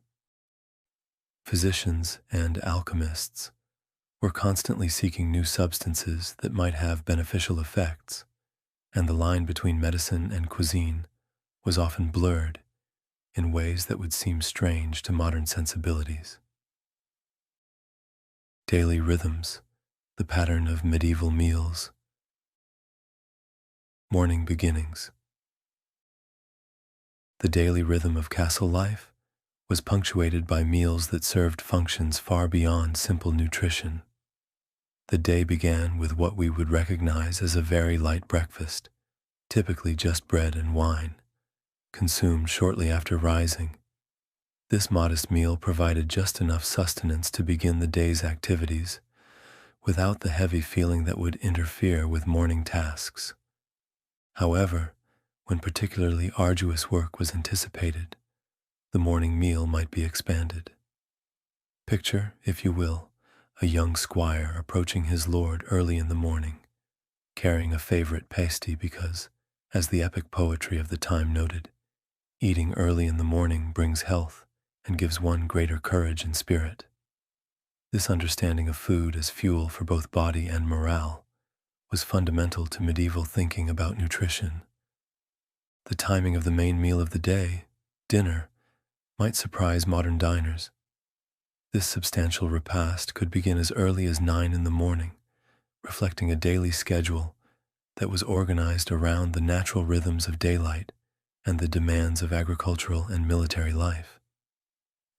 Physicians and alchemists were constantly seeking new substances that might have beneficial effects, and the line between medicine and cuisine was often blurred in ways that would seem strange to modern sensibilities. Daily rhythms, the pattern of medieval meals. Morning beginnings. The daily rhythm of castle life was punctuated by meals that served functions far beyond simple nutrition. The day began with what we would recognize as a very light breakfast, typically just bread and wine, consumed shortly after rising. This modest meal provided just enough sustenance to begin the day's activities, without the heavy feeling that would interfere with morning tasks. However, when particularly arduous work was anticipated, the morning meal might be expanded. Picture, if you will, a young squire approaching his lord early in the morning, carrying a favorite pasty because, as the epic poetry of the time noted, eating early in the morning brings health and gives one greater courage and spirit. This understanding of food as fuel for both body and morale was fundamental to medieval thinking about nutrition. The timing of the main meal of the day, dinner, might surprise modern diners. This substantial repast could begin as early as 9 in the morning, reflecting a daily schedule that was organized around the natural rhythms of daylight and the demands of agricultural and military life.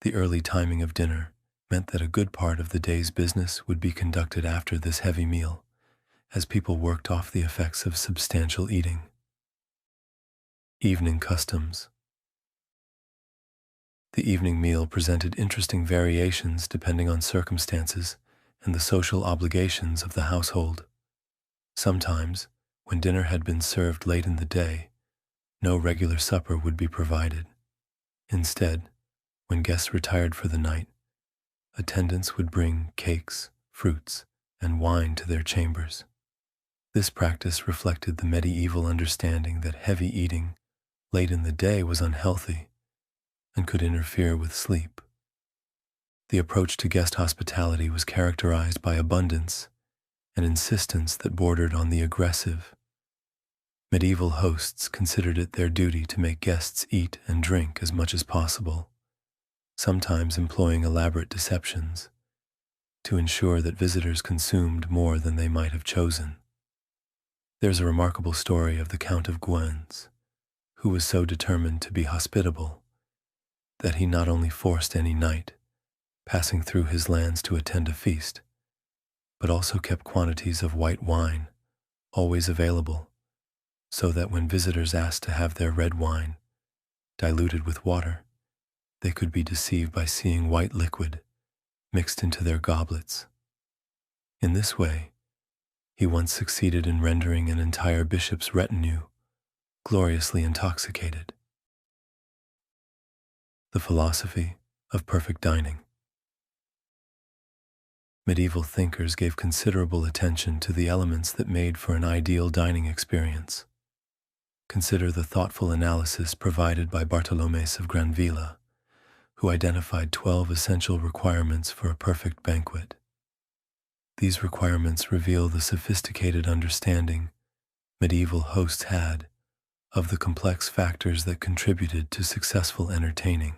The early timing of dinner meant that a good part of the day's business would be conducted after this heavy meal, as people worked off the effects of substantial eating. Evening customs. The evening meal presented interesting variations depending on circumstances and the social obligations of the household. Sometimes, when dinner had been served late in the day, no regular supper would be provided. Instead, when guests retired for the night, attendants would bring cakes, fruits, and wine to their chambers. This practice reflected the medieval understanding that heavy eating late in the day was unhealthy and could interfere with sleep. The approach to guest hospitality was characterized by abundance and insistence that bordered on the aggressive. Medieval hosts considered it their duty to make guests eat and drink as much as possible, sometimes employing elaborate deceptions to ensure that visitors consumed more than they might have chosen. There's a remarkable story of the Count of Guernes, who was so determined to be hospitable that he not only forced any knight passing through his lands to attend a feast, but also kept quantities of white wine always available, so that when visitors asked to have their red wine diluted with water, they could be deceived by seeing white liquid mixed into their goblets. In this way, he once succeeded in rendering an entire bishop's retinue gloriously intoxicated. The philosophy of perfect dining. Medieval thinkers gave considerable attention to the elements that made for an ideal dining experience. Consider the thoughtful analysis provided by Bartolomeus of Granvilla, who identified 12 essential requirements for a perfect banquet. These requirements reveal the sophisticated understanding medieval hosts had of the complex factors that contributed to successful entertaining.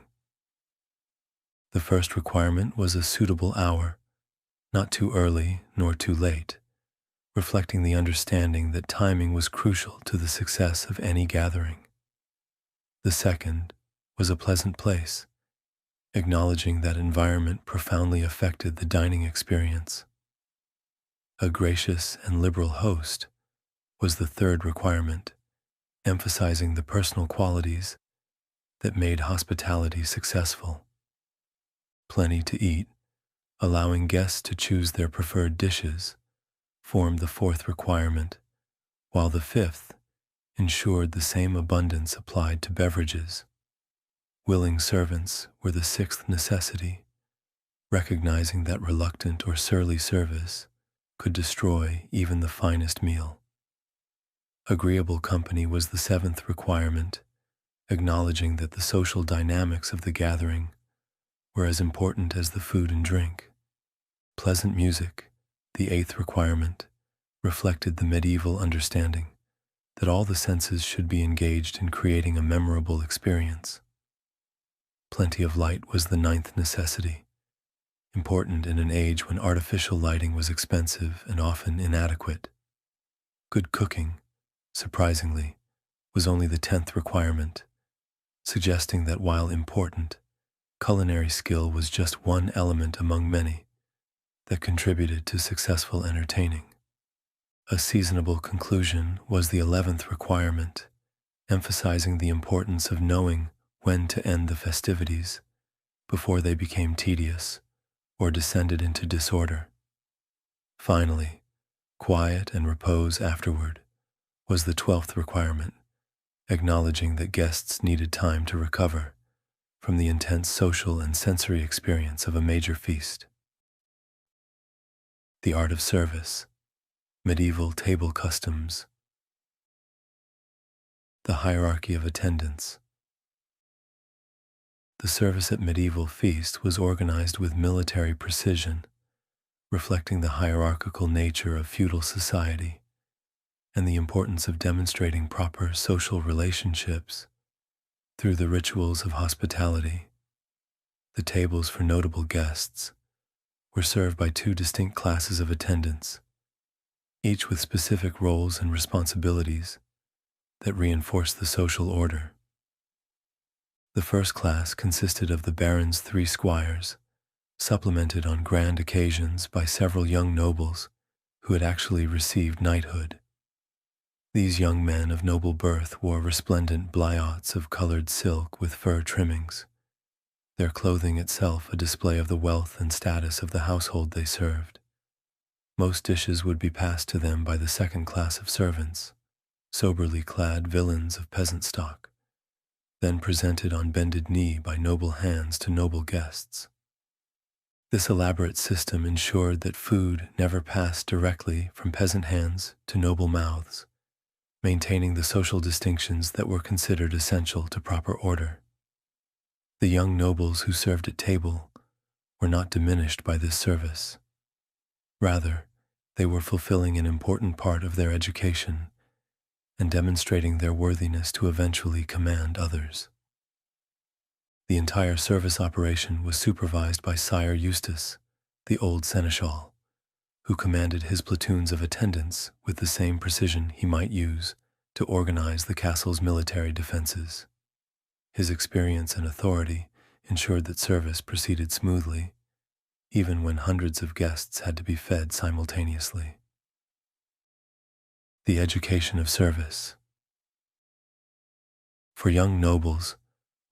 The first requirement was a suitable hour, not too early nor too late, reflecting the understanding that timing was crucial to the success of any gathering. The second was a pleasant place, acknowledging that environment profoundly affected the dining experience. A gracious and liberal host was the third requirement, emphasizing the personal qualities that made hospitality successful. Plenty to eat, allowing guests to choose their preferred dishes, formed the fourth requirement, while the fifth ensured the same abundance applied to beverages. Willing servants were the sixth necessity, recognizing that reluctant or surly service could destroy even the finest meal. Agreeable company was the seventh requirement, acknowledging that the social dynamics of the gathering were as important as the food and drink. Pleasant music, the eighth requirement, reflected the medieval understanding that all the senses should be engaged in creating a memorable experience. Plenty of light was the ninth necessity, important in an age when artificial lighting was expensive and often inadequate. Good cooking, surprisingly, was only the 10th requirement, suggesting that while important, culinary skill was just one element among many that contributed to successful entertaining. A seasonable conclusion was the 11th requirement, emphasizing the importance of knowing when to end the festivities before they became tedious or descended into disorder. Finally, quiet and repose afterward was the 12th requirement, acknowledging that guests needed time to recover from the intense social and sensory experience of a major feast. The art of service, medieval table customs, the hierarchy of attendants. The service at medieval feast was organized with military precision, reflecting the hierarchical nature of feudal society and the importance of demonstrating proper social relationships through the rituals of hospitality. The tables for notable guests were served by two distinct classes of attendants, each with specific roles and responsibilities that reinforced the social order. The first class consisted of the baron's 3 squires, supplemented on grand occasions by several young nobles who had actually received knighthood. These young men of noble birth wore resplendent bliots of colored silk with fur trimmings, their clothing itself a display of the wealth and status of the household they served. Most dishes would be passed to them by the second class of servants, soberly clad villains of peasant stock, then presented on bended knee by noble hands to noble guests. This elaborate system ensured that food never passed directly from peasant hands to noble mouths, maintaining the social distinctions that were considered essential to proper order. The young nobles who served at table were not diminished by this service. Rather, they were fulfilling an important part of their education and demonstrating their worthiness to eventually command others. The entire service operation was supervised by Sire Eustace, the old seneschal, who commanded his platoons of attendants with the same precision he might use to organize the castle's military defenses. His experience and authority ensured that service proceeded smoothly, even when hundreds of guests had to be fed simultaneously. The education of service. For young nobles,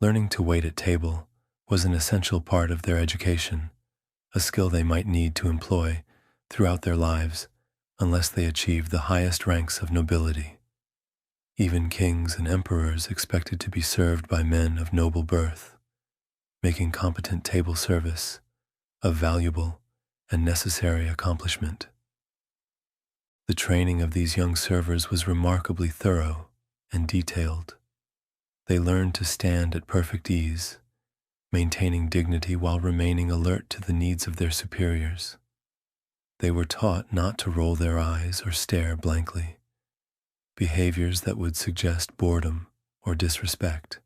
learning to wait at table was an essential part of their education, a skill they might need to employ throughout their lives unless they achieved the highest ranks of nobility. Even kings and emperors expected to be served by men of noble birth, making competent table service a valuable and necessary accomplishment. The training of these young servers was remarkably thorough and detailed. They learned to stand at perfect ease, maintaining dignity while remaining alert to the needs of their superiors. They were taught not to roll their eyes or stare blankly, behaviors that would suggest boredom or disrespect.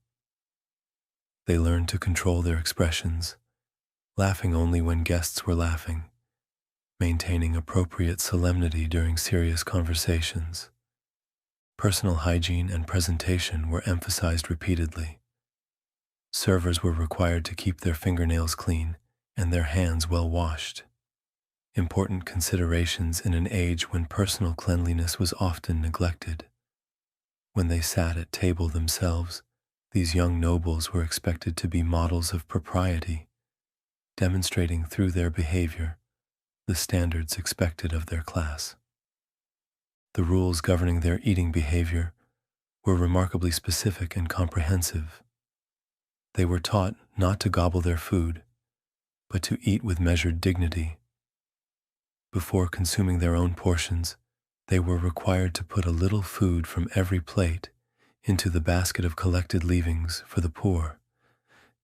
They learned to control their expressions, laughing only when guests were laughing, maintaining appropriate solemnity during serious conversations. Personal hygiene and presentation were emphasized repeatedly. Servers were required to keep their fingernails clean and their hands well washed, important considerations in an age when personal cleanliness was often neglected. When they sat at table themselves, these young nobles were expected to be models of propriety, demonstrating through their behavior the standards expected of their class. The rules governing their eating behavior were remarkably specific and comprehensive. They were taught not to gobble their food, but to eat with measured dignity. Before consuming their own portions, They were required to put a little food from every plate into the basket of collected leavings for the poor,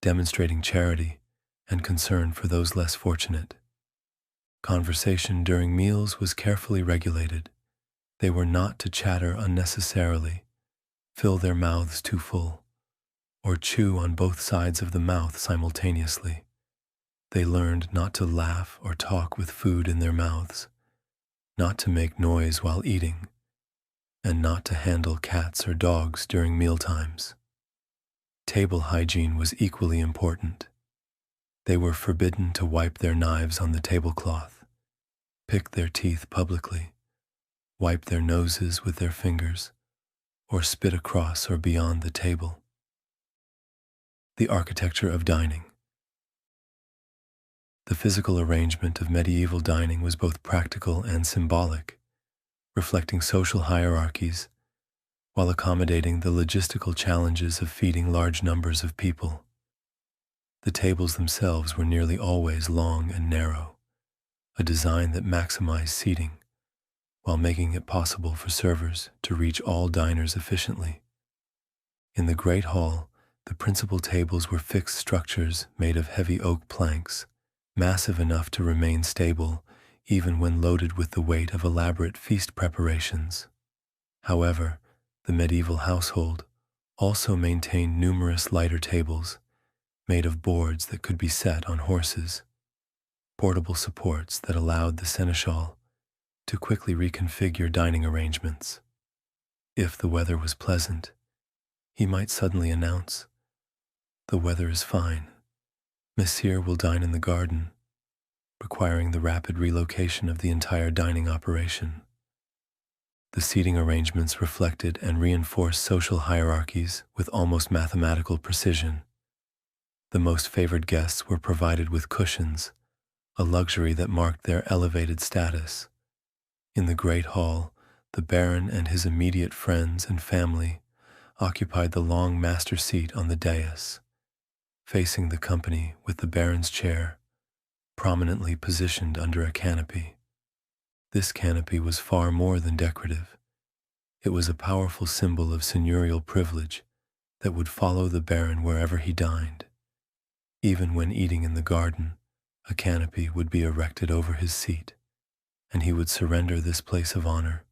demonstrating charity and concern for those less fortunate. Conversation during meals was carefully regulated. They were not to chatter unnecessarily, fill their mouths too full, or chew on both sides of the mouth simultaneously. They learned not to laugh or talk with food in their mouths, not to make noise while eating, and not to handle cats or dogs during mealtimes. Table hygiene was equally important. They were forbidden to wipe their knives on the tablecloth, pick their teeth publicly, wipe their noses with their fingers, or spit across or beyond the table. The architecture of dining. The physical arrangement of medieval dining was both practical and symbolic, reflecting social hierarchies while accommodating the logistical challenges of feeding large numbers of people. The tables themselves were nearly always long and narrow, a design that maximized seating while making it possible for servers to reach all diners efficiently. In the Great Hall, the principal tables were fixed structures made of heavy oak planks, massive enough to remain stable even when loaded with the weight of elaborate feast preparations. However, the medieval household also maintained numerous lighter tables made of boards that could be set on horses, portable supports that allowed the seneschal to quickly reconfigure dining arrangements. If the weather was pleasant, he might suddenly announce, "The weather is fine. Monsieur will dine in the garden," requiring the rapid relocation of the entire dining operation. The seating arrangements reflected and reinforced social hierarchies with almost mathematical precision. The most favored guests were provided with cushions, a luxury that marked their elevated status. In the Great Hall, the Baron and his immediate friends and family occupied the long master seat on the dais, facing the company with the Baron's chair prominently positioned under a canopy. This canopy was far more than decorative. It was a powerful symbol of seigneurial privilege that would follow the Baron wherever he dined. Even when eating in the garden, a canopy would be erected over his seat, and he would surrender this place of honor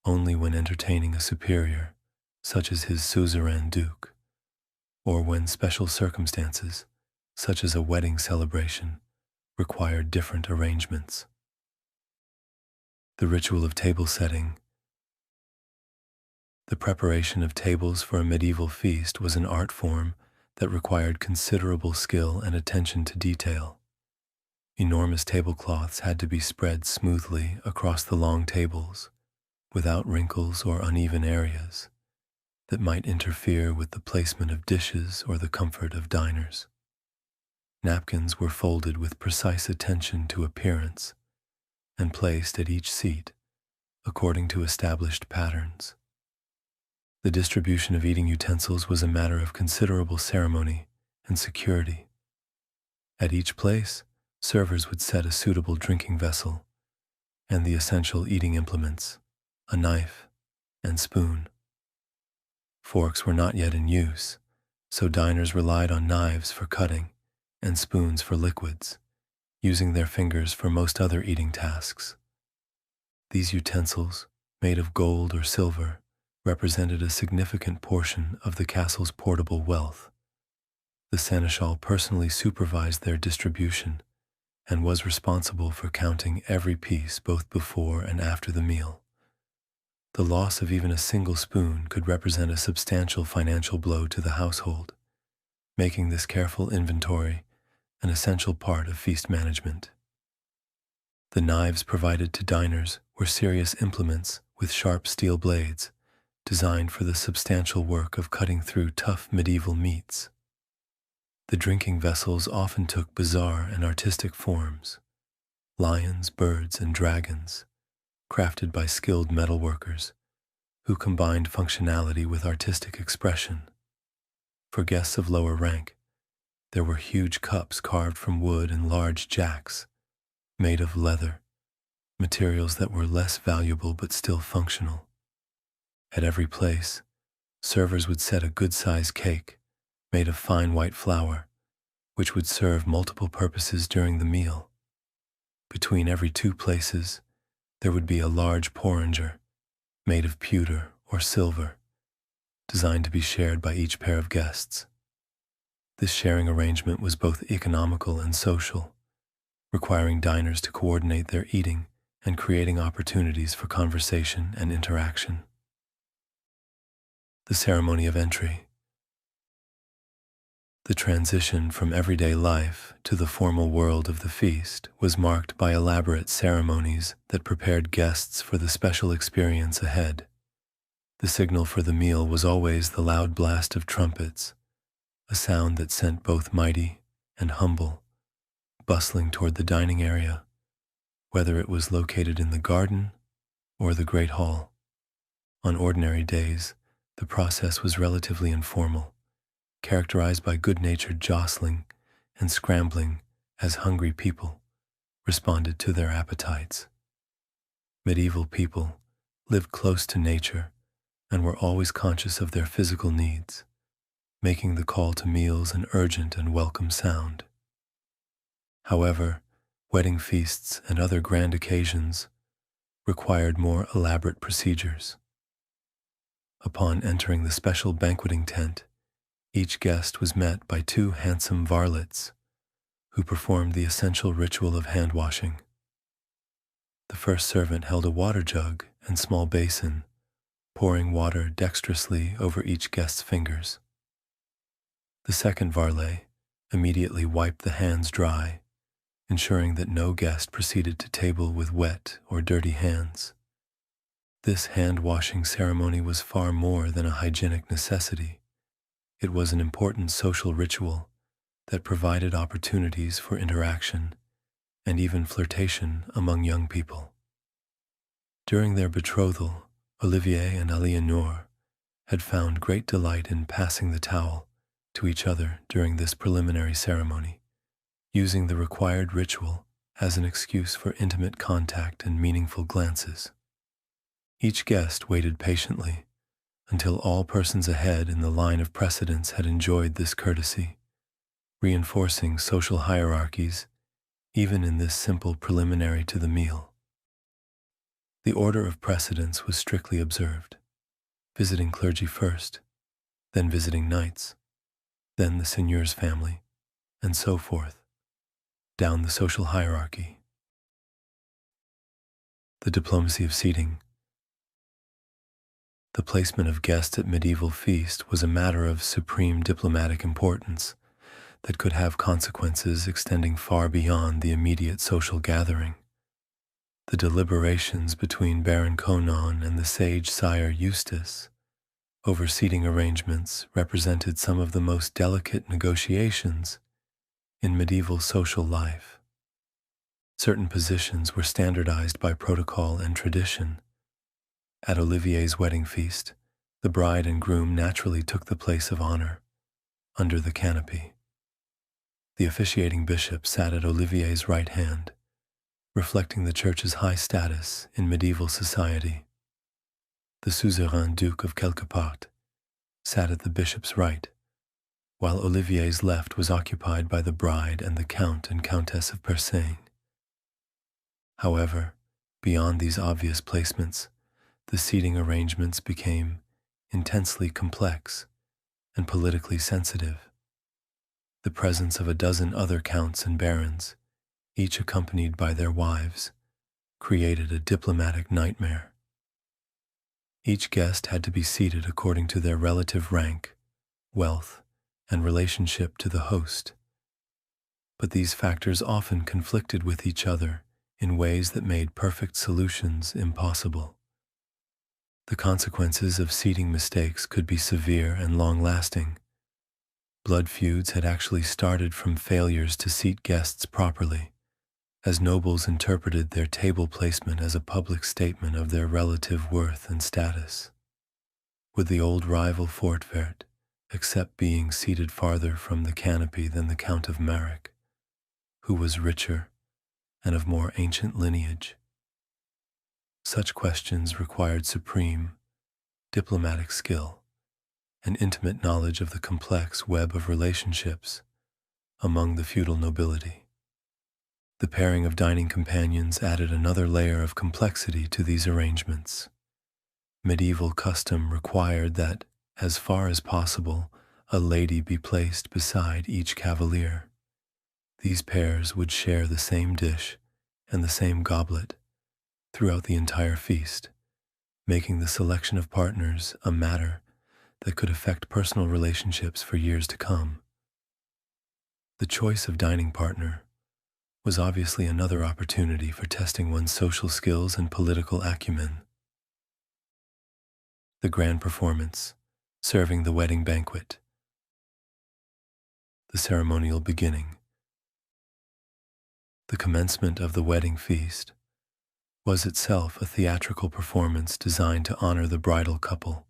only when entertaining a superior, such as his suzerain duke, or when special circumstances, such as a wedding celebration, required different arrangements. The ritual of table setting. The preparation of tables for a medieval feast was an art form that required considerable skill and attention to detail. Enormous tablecloths had to be spread smoothly across the long tables, without wrinkles or uneven areas that might interfere with the placement of dishes or the comfort of diners. Napkins were folded with precise attention to appearance and placed at each seat according to established patterns. The distribution of eating utensils was a matter of considerable ceremony and security. At each place, servers would set a suitable drinking vessel and the essential eating implements, a knife and spoon. Forks were not yet in use, so diners relied on knives for cutting and spoons for liquids, using their fingers for most other eating tasks. These utensils, made of gold or silver, represented a significant portion of the castle's portable wealth. The seneschal personally supervised their distribution and was responsible for counting every piece both before and after the meal. The loss of even a single spoon could represent a substantial financial blow to the household, making this careful inventory an essential part of feast management. The knives provided to diners were serious implements with sharp steel blades, designed for the substantial work of cutting through tough medieval meats. The drinking vessels often took bizarre and artistic forms: lions, birds, and dragons, crafted by skilled metalworkers who combined functionality with artistic expression. For guests of lower rank, there were huge cups carved from wood and large jacks, made of leather, materials that were less valuable but still functional. At every place, servers would set a good-sized cake made of fine white flour, which would serve multiple purposes during the meal. Between every two places, there would be a large porringer made of pewter or silver, designed to be shared by each pair of guests. This sharing arrangement was both economical and social, requiring diners to coordinate their eating and creating opportunities for conversation and interaction. The ceremony of entry. The transition from everyday life to the formal world of the feast was marked by elaborate ceremonies that prepared guests for the special experience ahead. The signal for the meal was always the loud blast of trumpets, a sound that sent both mighty and humble bustling toward the dining area, whether it was located in the garden or the great hall. On ordinary days, the process was relatively informal, characterized by good-natured jostling and scrambling as hungry people responded to their appetites. Medieval people lived close to nature and were always conscious of their physical needs, making the call to meals an urgent and welcome sound. However, wedding feasts and other grand occasions required more elaborate procedures. Upon entering the special banqueting tent, each guest was met by two handsome varlets who performed the essential ritual of hand-washing. The first servant held a water jug and small basin, pouring water dexterously over each guest's fingers. The second varlet immediately wiped the hands dry, ensuring that no guest proceeded to table with wet or dirty hands. This hand-washing ceremony was far more than a hygienic necessity. It was an important social ritual that provided opportunities for interaction and even flirtation among young people. During their betrothal, Olivier and Aliénor had found great delight in passing the towel to each other during this preliminary ceremony, using the required ritual as an excuse for intimate contact and meaningful glances. Each guest waited patiently until all persons ahead in the line of precedence had enjoyed this courtesy, reinforcing social hierarchies even in this simple preliminary to the meal. The order of precedence was strictly observed, visiting clergy first, then visiting knights, then the seigneur's family, and so forth, down the social hierarchy. The diplomacy of seating. The placement of guests at medieval feast was a matter of supreme diplomatic importance that could have consequences extending far beyond the immediate social gathering. The deliberations between Baron Conon and the sage sire Eustace over seating arrangements represented some of the most delicate negotiations in medieval social life. Certain positions were standardized by protocol and tradition. At Olivier's wedding feast, the bride and groom naturally took the place of honor under the canopy. The officiating bishop sat at Olivier's right hand, reflecting the church's high status in medieval society. The suzerain Duke of Quelquepart sat at the bishop's right, while Olivier's left was occupied by the bride and the Count and Countess of Persain. However, beyond these obvious placements, the seating arrangements became intensely complex and politically sensitive. The presence of a dozen other counts and barons, each accompanied by their wives, created a diplomatic nightmare. Each guest had to be seated according to their relative rank, wealth, and relationship to the host. But these factors often conflicted with each other in ways that made perfect solutions impossible. The consequences of seating mistakes could be severe and long-lasting. Blood feuds had actually started from failures to seat guests properly, as nobles interpreted their table placement as a public statement of their relative worth and status. Would the old rival Fortvert accept being seated farther from the canopy than the Count of Marek, who was richer and of more ancient lineage? Such questions required supreme diplomatic skill and intimate knowledge of the complex web of relationships among the feudal nobility. The pairing of dining companions added another layer of complexity to these arrangements. Medieval custom required that, as far as possible, a lady be placed beside each cavalier. These pairs would share the same dish and the same goblet throughout the entire feast, making the selection of partners a matter that could affect personal relationships for years to come. The choice of dining partner was obviously another opportunity for testing one's social skills and political acumen. The grand performance, serving the wedding banquet. The ceremonial beginning. The commencement of the wedding feast was itself a theatrical performance designed to honor the bridal couple,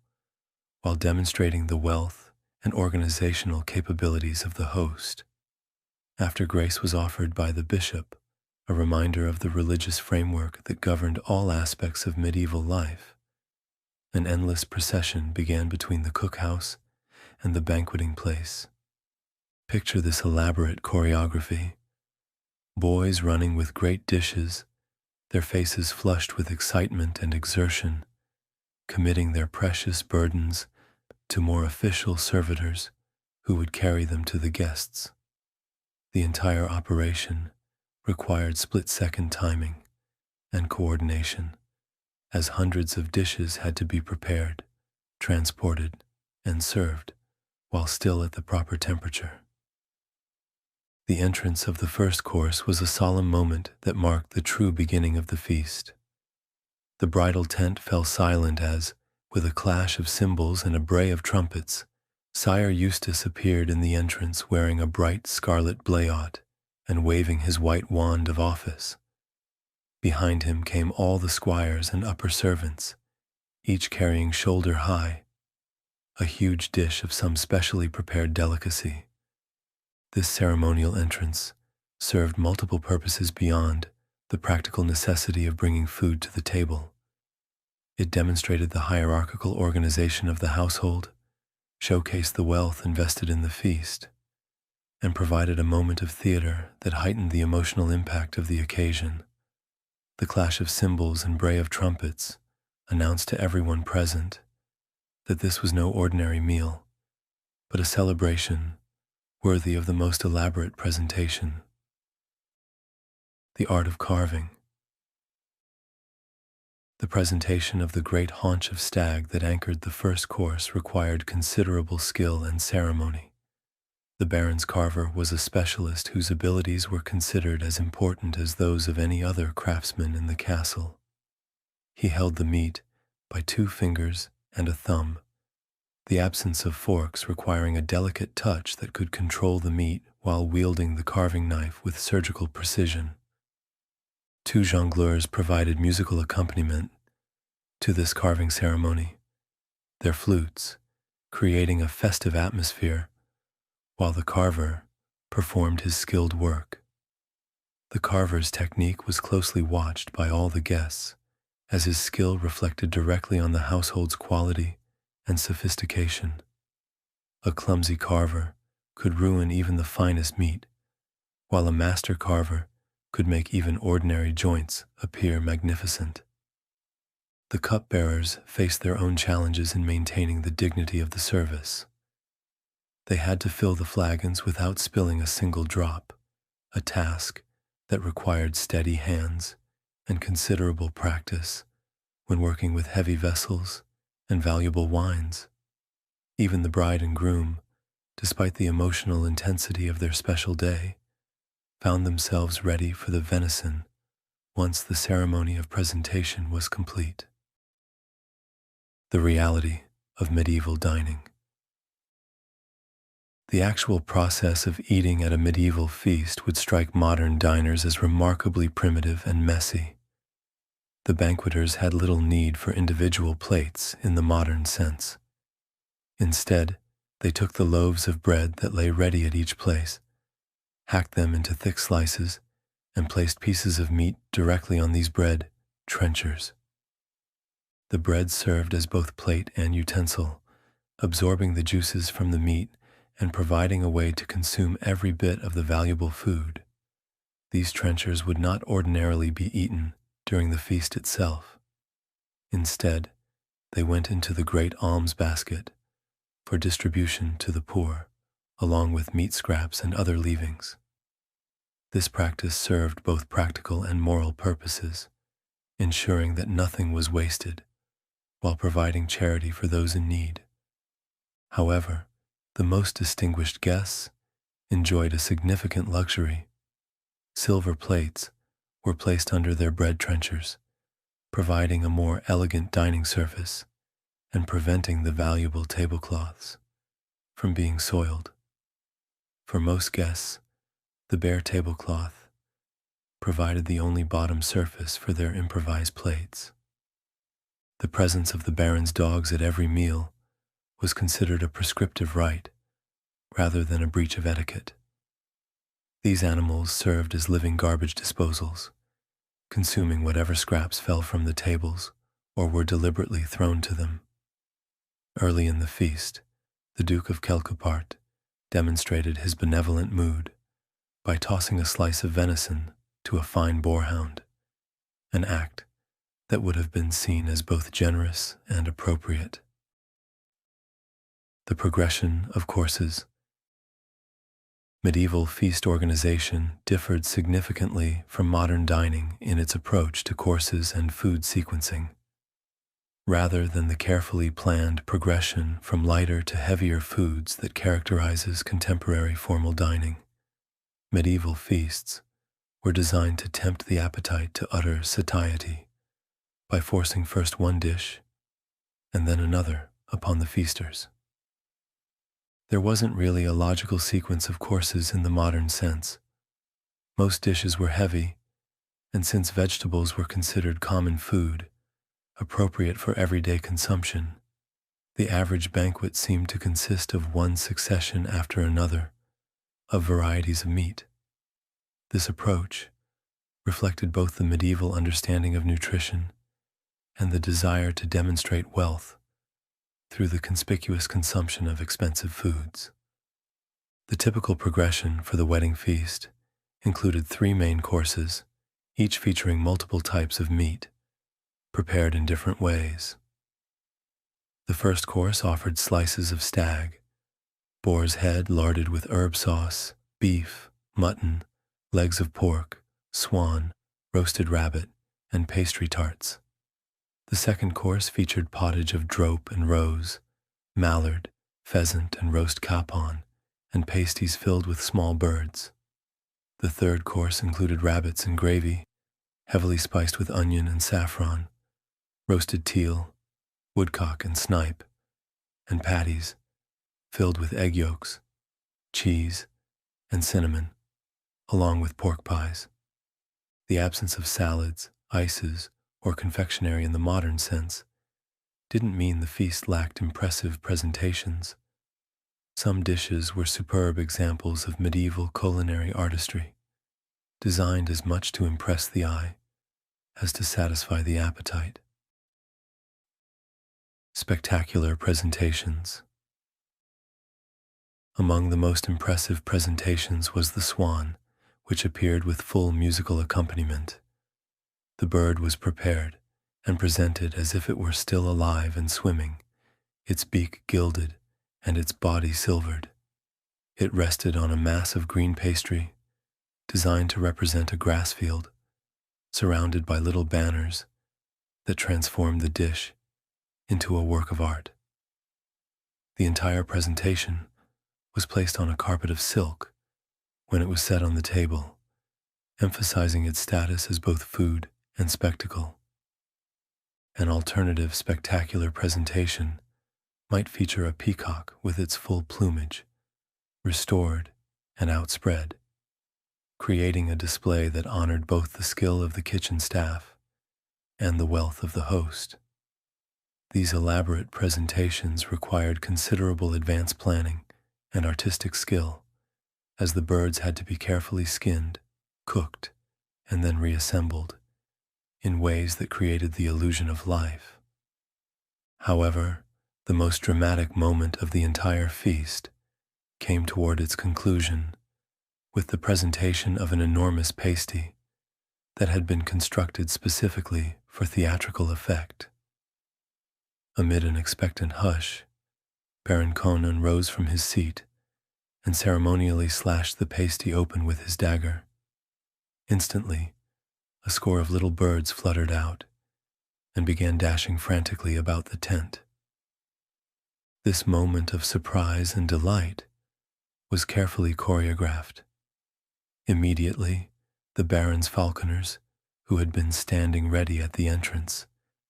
while demonstrating the wealth and organizational capabilities of the host. After grace was offered by the bishop, a reminder of the religious framework that governed all aspects of medieval life, an endless procession began between the cookhouse and the banqueting place. Picture this elaborate choreography. Boys running with great dishes, their faces flushed with excitement and exertion, committing their precious burdens to more official servitors who would carry them to the guests. The entire operation required split-second timing and coordination, as hundreds of dishes had to be prepared, transported, and served while still at the proper temperature. The entrance of the first course was a solemn moment that marked the true beginning of the feast. The bridal tent fell silent as, with a clash of cymbals and a bray of trumpets, Sire Eustace appeared in the entrance wearing a bright scarlet blayot and waving his white wand of office. Behind him came all the squires and upper servants, each carrying shoulder-high a huge dish of some specially prepared delicacy. This ceremonial entrance served multiple purposes beyond the practical necessity of bringing food to the table. It demonstrated the hierarchical organization of the household, showcased the wealth invested in the feast, and provided a moment of theater that heightened the emotional impact of the occasion. The clash of cymbals and bray of trumpets announced to everyone present that this was no ordinary meal, but a celebration worthy of the most elaborate presentation. The art of carving. The presentation of the great haunch of stag that anchored the first course required considerable skill and ceremony. The Baron's carver was a specialist whose abilities were considered as important as those of any other craftsman in the castle. He held the meat by 2 fingers and a thumb, the absence of forks requiring a delicate touch that could control the meat while wielding the carving knife with surgical precision. 2 jongleurs provided musical accompaniment to this carving ceremony, their flutes creating a festive atmosphere while the carver performed his skilled work. The carver's technique was closely watched by all the guests, as his skill reflected directly on the household's quality and sophistication. A clumsy carver could ruin even the finest meat, while a master carver could make even ordinary joints appear magnificent. The cupbearers faced their own challenges in maintaining the dignity of the service. They had to fill the flagons without spilling a single drop, a task that required steady hands and considerable practice when working with heavy vessels and valuable wines. Even the bride and groom, despite the emotional intensity of their special day, found themselves ready for the venison once the ceremony of presentation was complete. The reality of medieval dining. The actual process of eating at a medieval feast would strike modern diners as remarkably primitive and messy. The banqueters had little need for individual plates in the modern sense. Instead, they took the loaves of bread that lay ready at each place, hacked them into thick slices, and placed pieces of meat directly on these bread trenchers. The bread served as both plate and utensil, absorbing the juices from the meat and providing a way to consume every bit of the valuable food. These trenchers would not ordinarily be eaten during the feast itself. Instead, they went into the great alms basket for distribution to the poor, along with meat scraps and other leavings. This practice served both practical and moral purposes, ensuring that nothing was wasted while providing charity for those in need. However, the most distinguished guests enjoyed a significant luxury. Silver plates were placed under their bread trenchers, providing a more elegant dining surface and preventing the valuable tablecloths from being soiled. For most guests, the bare tablecloth provided the only bottom surface for their improvised plates. The presence of the Baron's dogs at every meal was considered a prescriptive right rather than a breach of etiquette. These animals served as living garbage disposals, consuming whatever scraps fell from the tables or were deliberately thrown to them. Early in the feast, the Duke of Kelkopart demonstrated his benevolent mood by tossing a slice of venison to a fine boarhound, an act that would have been seen as both generous and appropriate. The progression of courses. Medieval feast organization differed significantly from modern dining in its approach to courses and food sequencing. Rather than the carefully planned progression from lighter to heavier foods that characterizes contemporary formal dining, medieval feasts were designed to tempt the appetite to utter satiety by forcing first one dish and then another upon the feasters. There wasn't really a logical sequence of courses in the modern sense. Most dishes were heavy, and since vegetables were considered common food, appropriate for everyday consumption, the average banquet seemed to consist of one succession after another of varieties of meat. This approach reflected both the medieval understanding of nutrition and the desire to demonstrate wealth through the conspicuous consumption of expensive foods. The typical progression for the wedding feast included 3 main courses, each featuring multiple types of meat, prepared in different ways. The first course offered slices of stag, boar's head larded with herb sauce, beef, mutton, legs of pork, swan, roasted rabbit, and pastry tarts. The second course featured pottage of drope and rose, mallard, pheasant, and roast capon, and pasties filled with small birds. The third course included rabbits and gravy, heavily spiced with onion and saffron, roasted teal, woodcock and snipe, and patties filled with egg yolks, cheese, and cinnamon, along with pork pies. The absence of salads, ices, or confectionery in the modern sense didn't mean the feast lacked impressive presentations. Some dishes were superb examples of medieval culinary artistry, designed as much to impress the eye as to satisfy the appetite. Spectacular presentations. Among the most impressive presentations was the swan, which appeared with full musical accompaniment. The bird was prepared and presented as if it were still alive and swimming, its beak gilded and its body silvered. It rested on a mass of green pastry, designed to represent a grass field, surrounded by little banners that transformed the dish into a work of art. The entire presentation was placed on a carpet of silk when it was set on the table, emphasizing its status as both food and spectacle. An alternative spectacular presentation might feature a peacock with its full plumage, restored and outspread, creating a display that honored both the skill of the kitchen staff and the wealth of the host. These elaborate presentations required considerable advanced planning and artistic skill, as the birds had to be carefully skinned, cooked, and then reassembled in ways that created the illusion of life. However, the most dramatic moment of the entire feast came toward its conclusion with the presentation of an enormous pasty that had been constructed specifically for theatrical effect. Amid an expectant hush, Baron Conan rose from his seat and ceremonially slashed the pasty open with his dagger. Instantly, a score of little birds fluttered out and began dashing frantically about the tent. This moment of surprise and delight was carefully choreographed. Immediately, the Baron's falconers, who had been standing ready at the entrance,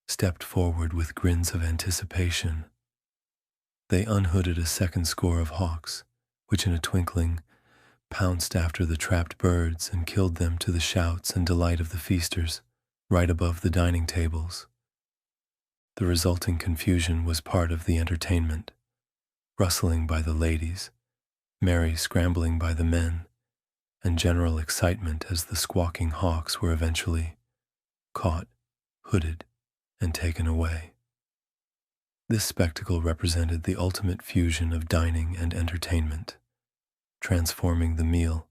stepped forward with grins of anticipation. They unhooded a second score of hawks, which in a twinkling pounced after the trapped birds and killed them to the shouts and delight of the feasters right above the dining tables. The resulting confusion was part of the entertainment, rustling by the ladies, merry scrambling by the men, and general excitement as the squawking hawks were eventually caught, hooded, and taken away. This spectacle represented the ultimate fusion of dining and entertainment, transforming the meal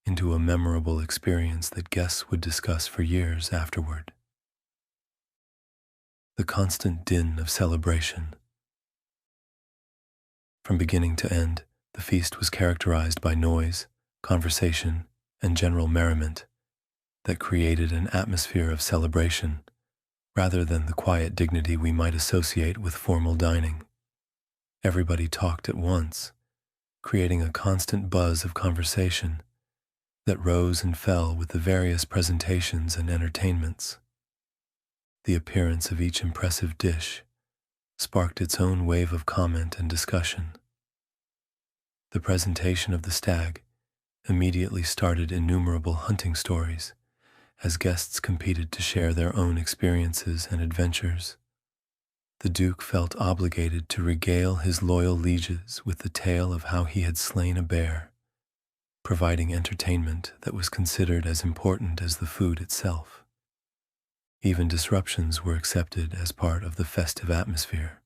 into a memorable experience that guests would discuss for years afterward. The constant din of celebration. From beginning to end, the feast was characterized by noise, conversation, and general merriment that created an atmosphere of celebration rather than the quiet dignity we might associate with formal dining. Everybody talked at once, creating a constant buzz of conversation that rose and fell with the various presentations and entertainments. The appearance of each impressive dish sparked its own wave of comment and discussion. The presentation of the stag immediately started innumerable hunting stories as guests competed to share their own experiences and adventures. The Duke felt obligated to regale his loyal lieges with the tale of how he had slain a bear, providing entertainment that was considered as important as the food itself. Even disruptions were accepted as part of the festive atmosphere.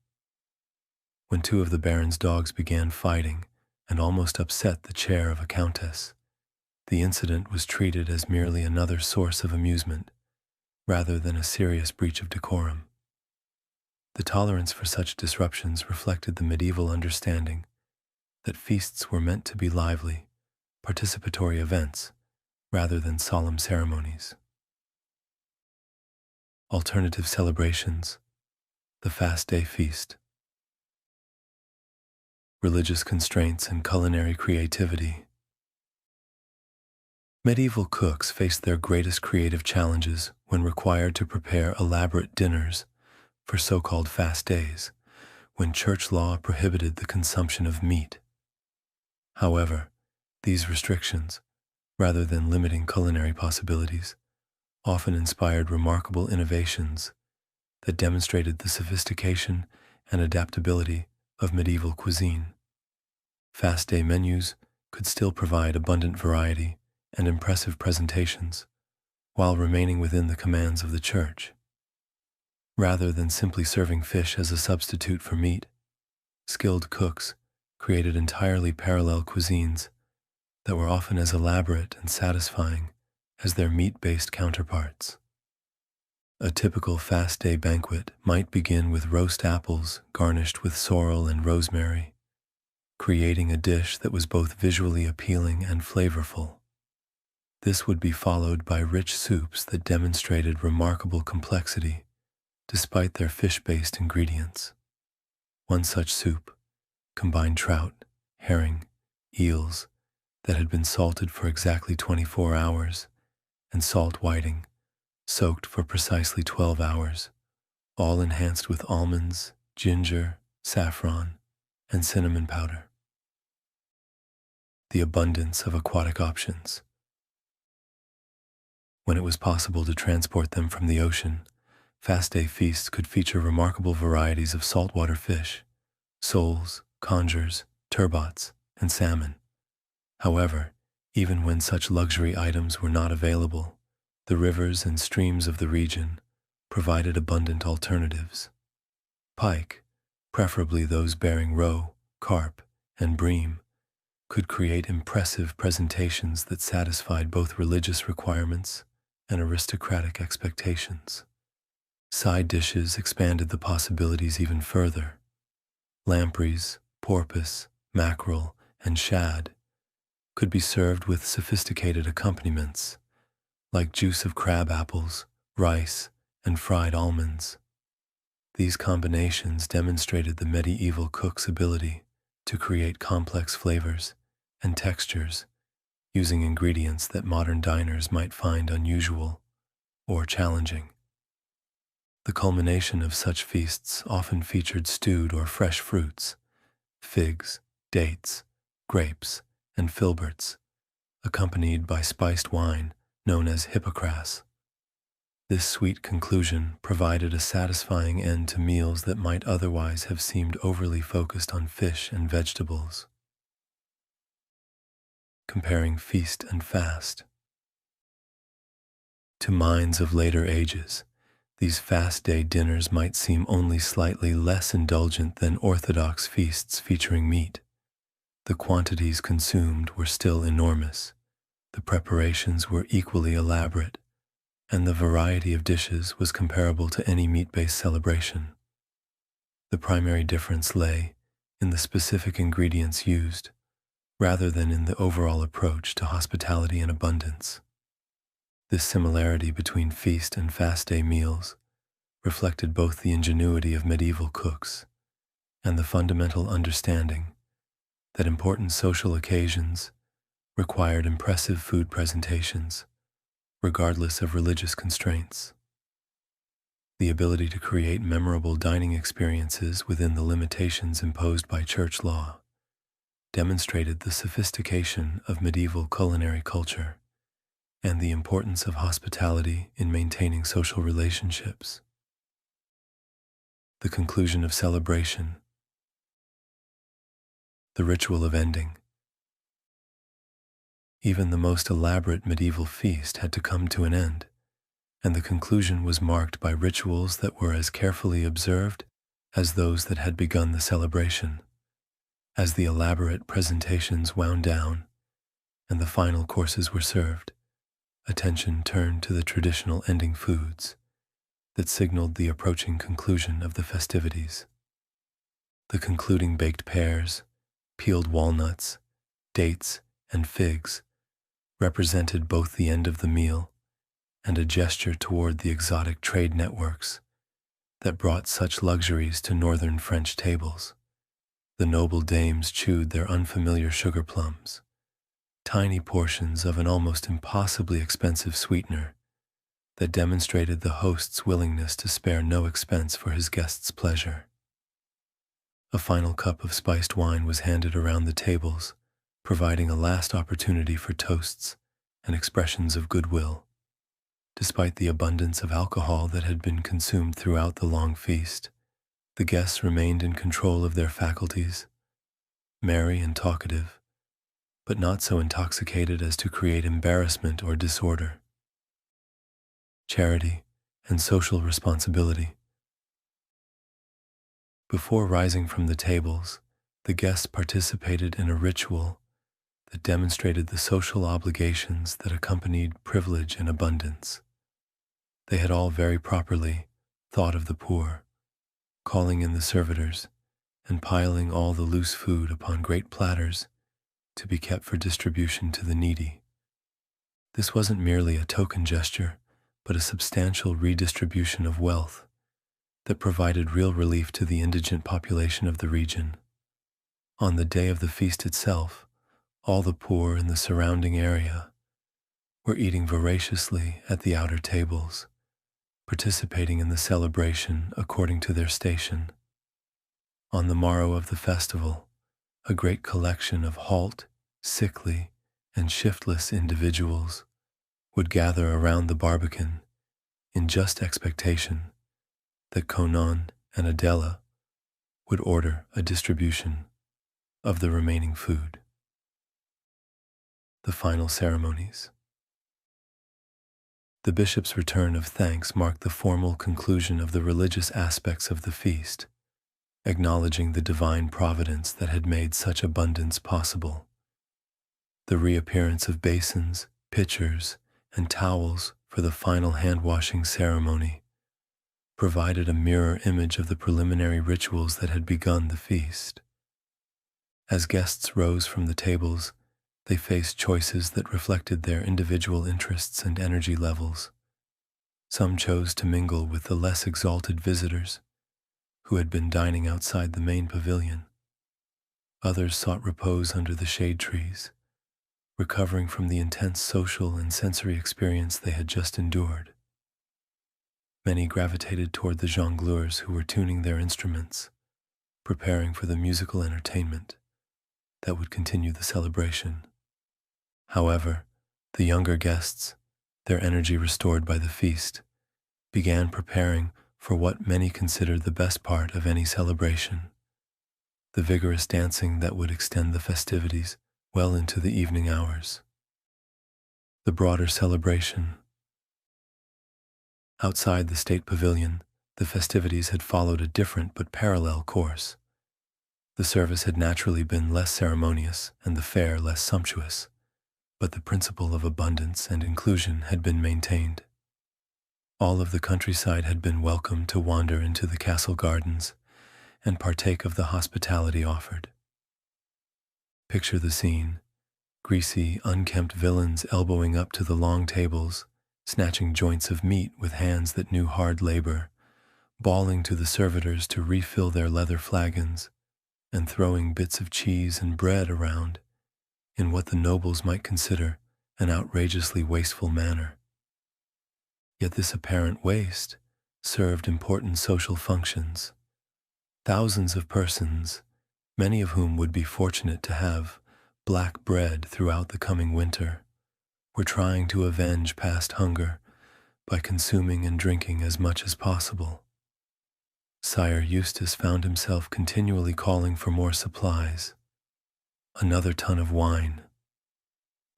When two of the Baron's dogs began fighting and almost upset the chair of a countess, the incident was treated as merely another source of amusement, rather than a serious breach of decorum. The tolerance for such disruptions reflected the medieval understanding that feasts were meant to be lively, participatory events, rather than solemn ceremonies. Alternative celebrations, the fast day feast. Religious constraints and culinary creativity. Medieval cooks faced their greatest creative challenges when required to prepare elaborate dinners for so-called fast days, when church law prohibited the consumption of meat. However, these restrictions, rather than limiting culinary possibilities, often inspired remarkable innovations that demonstrated the sophistication and adaptability of medieval cuisine. Fast day menus could still provide abundant variety and impressive presentations while remaining within the commands of the church. Rather than simply serving fish as a substitute for meat, skilled cooks created entirely parallel cuisines that were often as elaborate and satisfying as their meat-based counterparts. A typical fast day banquet might begin with roast apples garnished with sorrel and rosemary, creating a dish that was both visually appealing and flavorful. This would be followed by rich soups that demonstrated remarkable complexity despite their fish-based ingredients. One such soup combined trout, herring, eels that had been salted for exactly 24 hours and salt whiting, soaked for precisely 12 hours, all enhanced with almonds, ginger, saffron, and cinnamon powder. The abundance of aquatic options. When it was possible to transport them from the ocean, fast day feasts could feature remarkable varieties of saltwater fish, soles, congers, turbots, and salmon. However, even when such luxury items were not available, the rivers and streams of the region provided abundant alternatives. Pike, preferably those bearing roe, carp, and bream, could create impressive presentations that satisfied both religious requirements and aristocratic expectations. Side dishes expanded the possibilities even further. Lampreys, porpoise, mackerel, and shad could be served with sophisticated accompaniments, like juice of crab apples, rice, and fried almonds. These combinations demonstrated the medieval cook's ability to create complex flavors and textures using ingredients that modern diners might find unusual or challenging. The culmination of such feasts often featured stewed or fresh fruits, figs, dates, grapes, and filberts, accompanied by spiced wine known as hippocras. This sweet conclusion provided a satisfying end to meals that might otherwise have seemed overly focused on fish and vegetables. Comparing feast and fast. To minds of later ages, these fast-day dinners might seem only slightly less indulgent than orthodox feasts featuring meat. The quantities consumed were still enormous, the preparations were equally elaborate, and the variety of dishes was comparable to any meat-based celebration. The primary difference lay in the specific ingredients used, rather than in the overall approach to hospitality and abundance. This similarity between feast and fast-day meals reflected both the ingenuity of medieval cooks and the fundamental understanding that important social occasions required impressive food presentations, regardless of religious constraints. The ability to create memorable dining experiences within the limitations imposed by church law demonstrated the sophistication of medieval culinary culture and the importance of hospitality in maintaining social relationships. The conclusion of celebration. The ritual of ending. Even the most elaborate medieval feast had to come to an end, and the conclusion was marked by rituals that were as carefully observed as those that had begun the celebration. As the elaborate presentations wound down and the final courses were served, attention turned to the traditional ending foods that signaled the approaching conclusion of the festivities. The concluding baked pears, peeled walnuts, dates, and figs represented both the end of the meal and a gesture toward the exotic trade networks that brought such luxuries to northern French tables. The noble dames chewed their unfamiliar sugar plums, tiny portions of an almost impossibly expensive sweetener that demonstrated the host's willingness to spare no expense for his guests' pleasure. A final cup of spiced wine was handed around the tables, providing a last opportunity for toasts and expressions of goodwill. Despite the abundance of alcohol that had been consumed throughout the long feast, the guests remained in control of their faculties, merry and talkative, but not so intoxicated as to create embarrassment or disorder. Charity and social responsibility. Before rising from the tables, the guests participated in a ritual that demonstrated the social obligations that accompanied privilege and abundance. They had all very properly thought of the poor, calling in the servitors and piling all the loose food upon great platters to be kept for distribution to the needy. This wasn't merely a token gesture, but a substantial redistribution of wealth that provided real relief to the indigent population of the region. On the day of the feast itself, all the poor in the surrounding area were eating voraciously at the outer tables, participating in the celebration according to their station. On the morrow of the festival, a great collection of halt, sickly, and shiftless individuals would gather around the barbican in just expectation that Conan and Adela would order a distribution of the remaining food. The final ceremonies. The bishop's return of thanks marked the formal conclusion of the religious aspects of the feast, acknowledging the divine providence that had made such abundance possible. The reappearance of basins, pitchers, and towels for the final hand-washing ceremony provided a mirror image of the preliminary rituals that had begun the feast. As guests rose from the tables, they faced choices that reflected their individual interests and energy levels. Some chose to mingle with the less exalted visitors, who had been dining outside the main pavilion. Others sought repose under the shade trees, recovering from the intense social and sensory experience they had just endured. Many gravitated toward the jongleurs who were tuning their instruments, preparing for the musical entertainment that would continue the celebration. However, the younger guests, their energy restored by the feast, began preparing for what many considered the best part of any celebration, the vigorous dancing that would extend the festivities well into the evening hours. The broader celebration. Outside the state pavilion, the festivities had followed a different but parallel course. The service had naturally been less ceremonious and the fare less sumptuous, but the principle of abundance and inclusion had been maintained. All of the countryside had been welcome to wander into the castle gardens and partake of the hospitality offered. Picture the scene: greasy, unkempt villains elbowing up to the long tables, snatching joints of meat with hands that knew hard labor, bawling to the servitors to refill their leather flagons, and throwing bits of cheese and bread around in what the nobles might consider an outrageously wasteful manner. Yet this apparent waste served important social functions. Thousands of persons, many of whom would be fortunate to have black bread throughout the coming winter, were trying to avenge past hunger by consuming and drinking as much as possible. Sire Eustace found himself continually calling for more supplies: another ton of wine,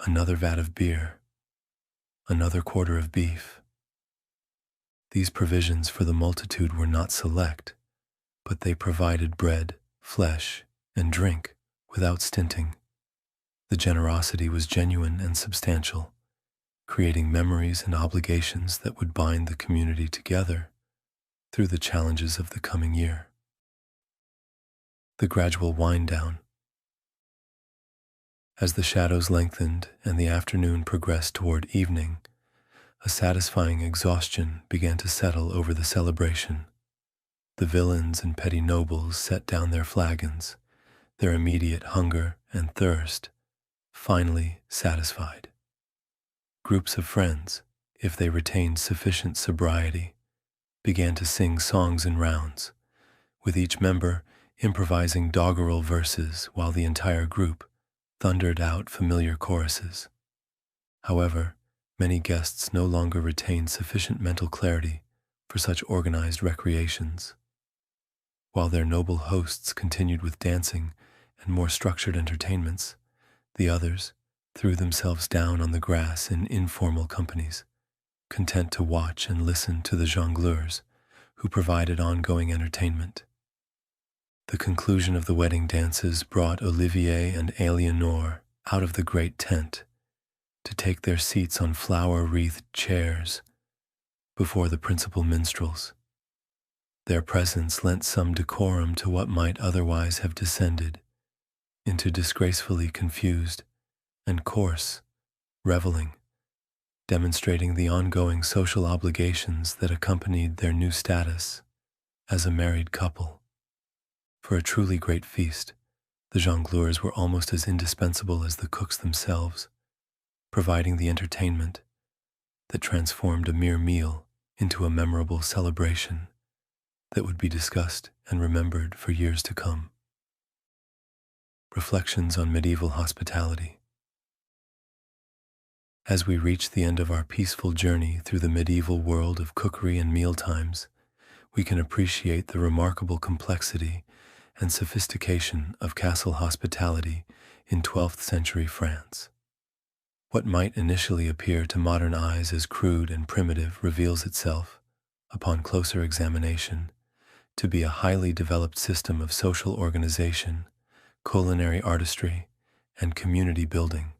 another vat of beer, another quarter of beef. These provisions for the multitude were not select, but they provided bread, flesh, and drink without stinting. The generosity was genuine and substantial, creating memories and obligations that would bind the community together through the challenges of the coming year. The gradual wind down. As the shadows lengthened and the afternoon progressed toward evening, a satisfying exhaustion began to settle over the celebration. The villains and petty nobles set down their flagons, their immediate hunger and thirst finally satisfied. Groups of friends, if they retained sufficient sobriety, began to sing songs in rounds, with each member improvising doggerel verses while the entire group thundered out familiar choruses. However, many guests no longer retained sufficient mental clarity for such organized recreations. While their noble hosts continued with dancing and more structured entertainments, the others threw themselves down on the grass in informal companies, content to watch and listen to the jongleurs who provided ongoing entertainment. The conclusion of the wedding dances brought Olivier and Eleanor out of the great tent to take their seats on flower-wreathed chairs before the principal minstrels. Their presence lent some decorum to what might otherwise have descended into disgracefully confused and coarse reveling, demonstrating the ongoing social obligations that accompanied their new status as a married couple. For a truly great feast, the jongleurs were almost as indispensable as the cooks themselves, providing the entertainment that transformed a mere meal into a memorable celebration that would be discussed and remembered for years to come. Reflections on Medieval Hospitality. As we reach the end of our peaceful journey through the medieval world of cookery and mealtimes, we can appreciate the remarkable complexity and sophistication of castle hospitality in 12th century France. What might initially appear to modern eyes as crude and primitive reveals itself, upon closer examination, to be a highly developed system of social organization, culinary artistry, and community building.